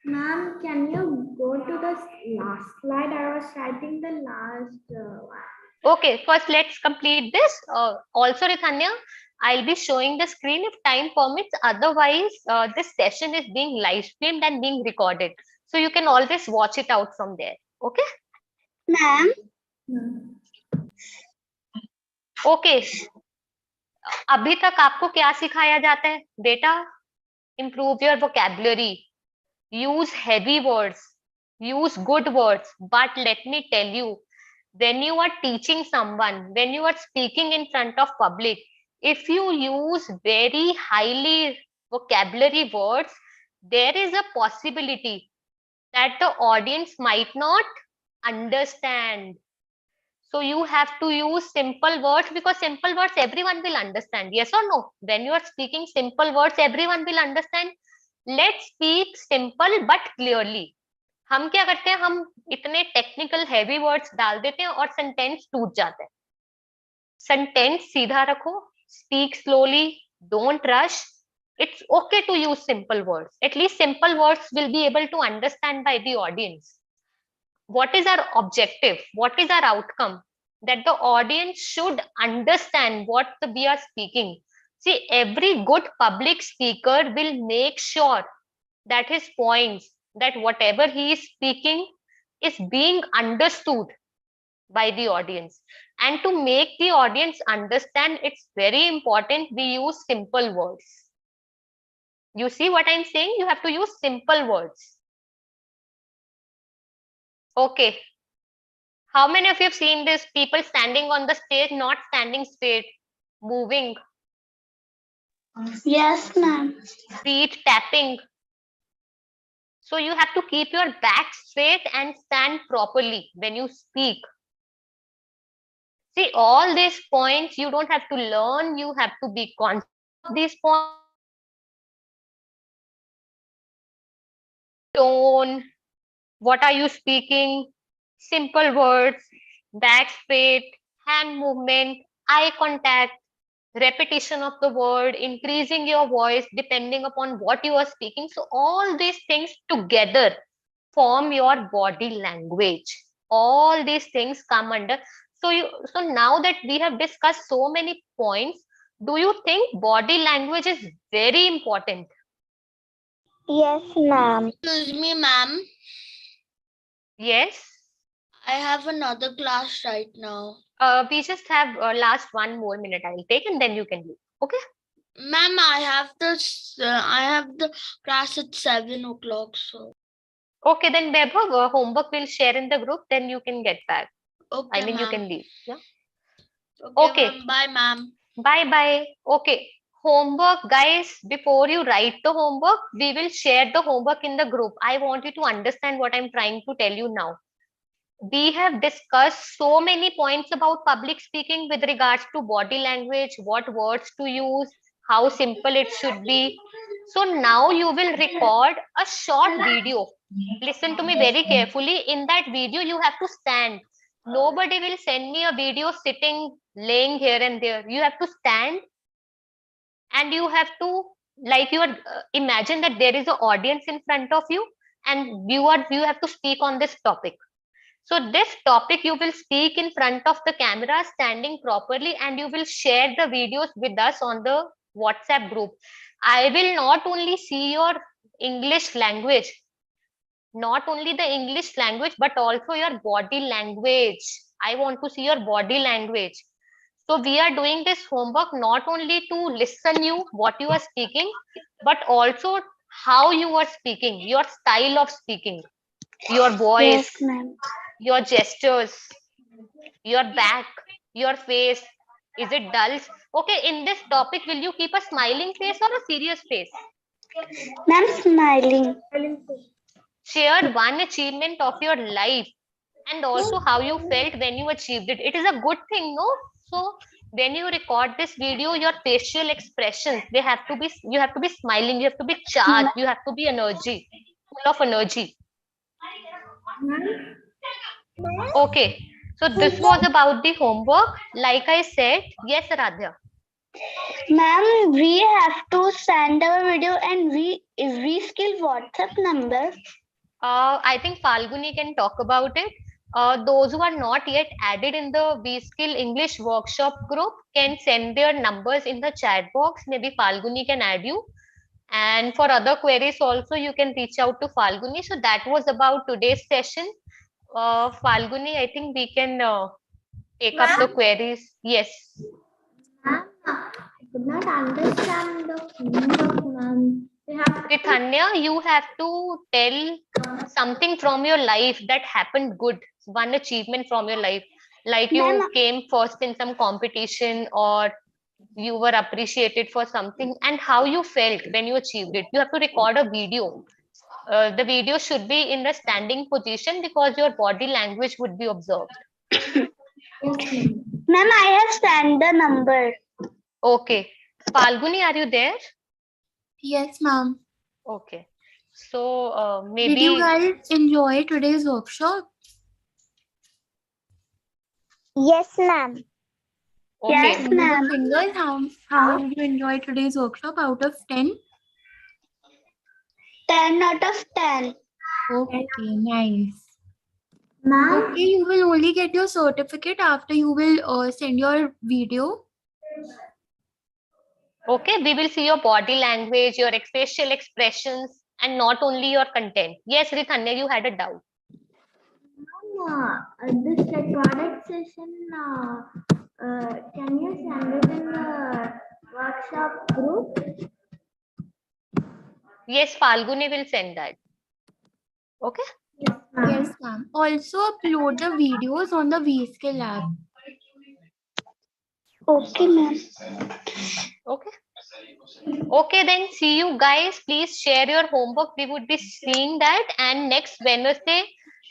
Ma'am, can you go to the last slide? I was writing the last one. Okay, first let's complete this. Also, Ritanya, I'll be showing the screen if time permits. Otherwise, this session is being live streamed and being recorded. So you can always watch it out from there. Okay? Ma'am? Okay. अभी तक आपको क्या सिखाया जाता है बेटा? Improve your vocabulary. Use heavy words. Use good words. But let me tell you, when you are teaching someone, when you are speaking in front of public, if you use very highly vocabulary words, there is a possibility that the audience might not understand. So you have to use simple words, because simple words everyone will understand. Yes or no? When you are speaking simple words, everyone will understand. Let's speak simple but clearly. हम क्या करते हैं, हम इतने technical heavy words डाल देते हैं और सेंटेंस टूट जाता है. सेंटेंस सीधा रखो, speak slowly, don't rush. It's okay to use simple words. At least simple words will be able to understand by the audience. What is our objective? What is our outcome? That the audience should understand what we are speaking. See, every good public speaker will make sure that his points, that whatever he is speaking is being understood by the audience. And to make the audience understand, it's very important we use simple words. You see what I'm saying? You have to use simple words. Okay. How many of you have seen this? People standing on the stage, not standing straight, moving, Yes, ma'am. feet tapping. So you have to keep your back straight and stand properly when you speak. See, all these points you don't have to learn, you have to be conscious of these points. Tone, what are you speaking? Simple words, back straight, hand movement, eye contact, repetition of the word, increasing your voice depending upon what you are speaking. So all these things together form your body language. All these things come under. So now that we have discussed so many points, do you think body language is very important? Yes, ma'am. Excuse me, ma'am. Yes. I have another class right now. We just have last 1 more minute I'll take, and then you can leave. Okay. Ma'am, I have this. I have the class at 7 o'clock. So Okay, then Vaibhav, homework will share in the group, then you can get back. okay, I mean, you ma'am. can leave. Yeah. Okay. Okay. Ma'am. Bye, ma'am. Bye bye. Okay. Homework, guys. Before you write the homework, we will share the homework in the group. I want you to understand what I'm trying to tell you now. We have discussed so many points about public speaking with regards to body language, what words to use, how simple it should be. So now you will record a short video. Listen to me very carefully. In that video, you have to stand. Nobody will send me a video sitting, laying here and there. You have to stand, and you have to, like, you are imagine that there is an audience in front of you, and you have to speak on this topic. So this topic you will speak in front of the camera, standing properly, and you will share the videos with us on the WhatsApp group. I will not only see your English language, not only the English language, but also your body language. I want to see your body language. So we are doing this homework not only to listen you what you are speaking, but also how you are speaking, your style of speaking, your voice, Yes, ma'am. your gestures, your back, your face. Is it dull? Okay, in this topic, will you keep a smiling face or a serious face? Ma'am, smiling. Share one achievement of your life and also how you felt when you achieved it. It is a good thing, no? So when you record this video, your facial expressions, they have to be, you have to be smiling, you have to be charged, you have to be energy, full of energy. Okay, so this was about the homework. Like I said, yes, Radhya. Ma'am, we have to send our video and reskill WhatsApp number. I think Falguni can talk about it. Those who are not yet added in the WeSkill English workshop group can send their numbers in the chat box. Maybe Falguni can add you. And for other queries also, you can reach out to Falguni. So that was about today's session. Falguni, I think we can take up the queries. Yes. Ma'am, I could not understand the homework, ma'am. Rithanya, you have to tell something from your life that happened good, one achievement from your life, like you Ma'am, came first in some competition or you were appreciated for something, and how you felt when you achieved it. You have to record a video. The video should be in the standing position because your body language would be observed. ma'am, I have sent the number. Okay. Falguni, are you there? Yes, ma'am. Okay. So Did you maybe. guys enjoy today's workshop? Yes, ma'am. Okay. Yes, ma'am. Fingers, how did you enjoy today's workshop out of 10? 10 out of 10. Okay, nice. Ma'am, Okay, you will only get your certificate after you will send your video. Okay, we will see your body language, your facial expressions, and not only your content. Yes, Rithanya, you had a doubt. this recorded session, can you send it in the workshop group? Yes, Falguni will send that. Okay. Yes, ma'am. Also upload the videos on the WeSkill app. Okay, ma'am. Okay. Okay, then see you guys. Please share your homework. We would be seeing that. And next Wednesday,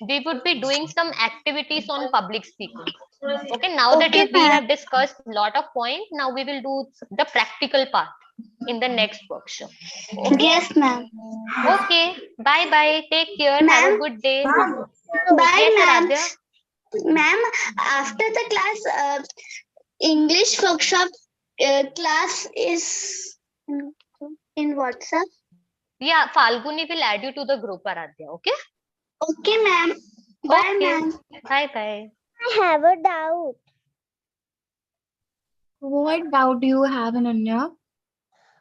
we would be doing some activities on public speaking. Okay, now that Okay, we ma'am. have discussed a lot of points, now we will do the practical part in the next workshop. Okay. Yes, ma'am. Okay. Bye bye. Take care. Have a Ma'am. good day. Bye, Yes, ma'am. Aradhya. Ma'am, after the class, English workshop class is in WhatsApp. Yeah, Falguni will add you to the group, Aradhya. Okay. Okay, ma'am. Bye, Okay. ma'am. Bye bye. I have a doubt. What doubt do you have, Ananya?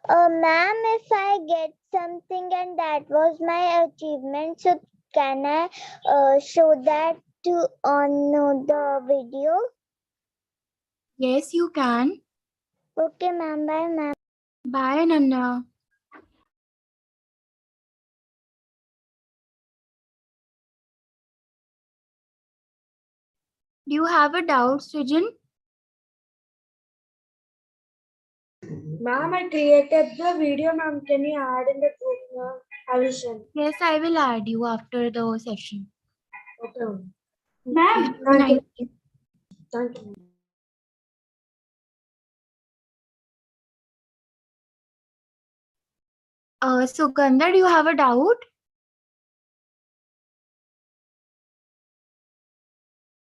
Ma'am, if I get something and that was my achievement, so can I show that on the video? Yes, you can. Okay, ma'am. Bye, ma'am. Bye, Ananya. Do you have a doubt, Srijan? Ma'am, I created the video, ma'am. Can you add in the group, ma'am? I will send. Yes, I will add you after the session. Okay. Ma'am. Nice. Thank you. Sugandha, do you have a doubt?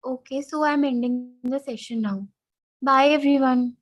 Okay, so I'm ending the session now. Bye, everyone.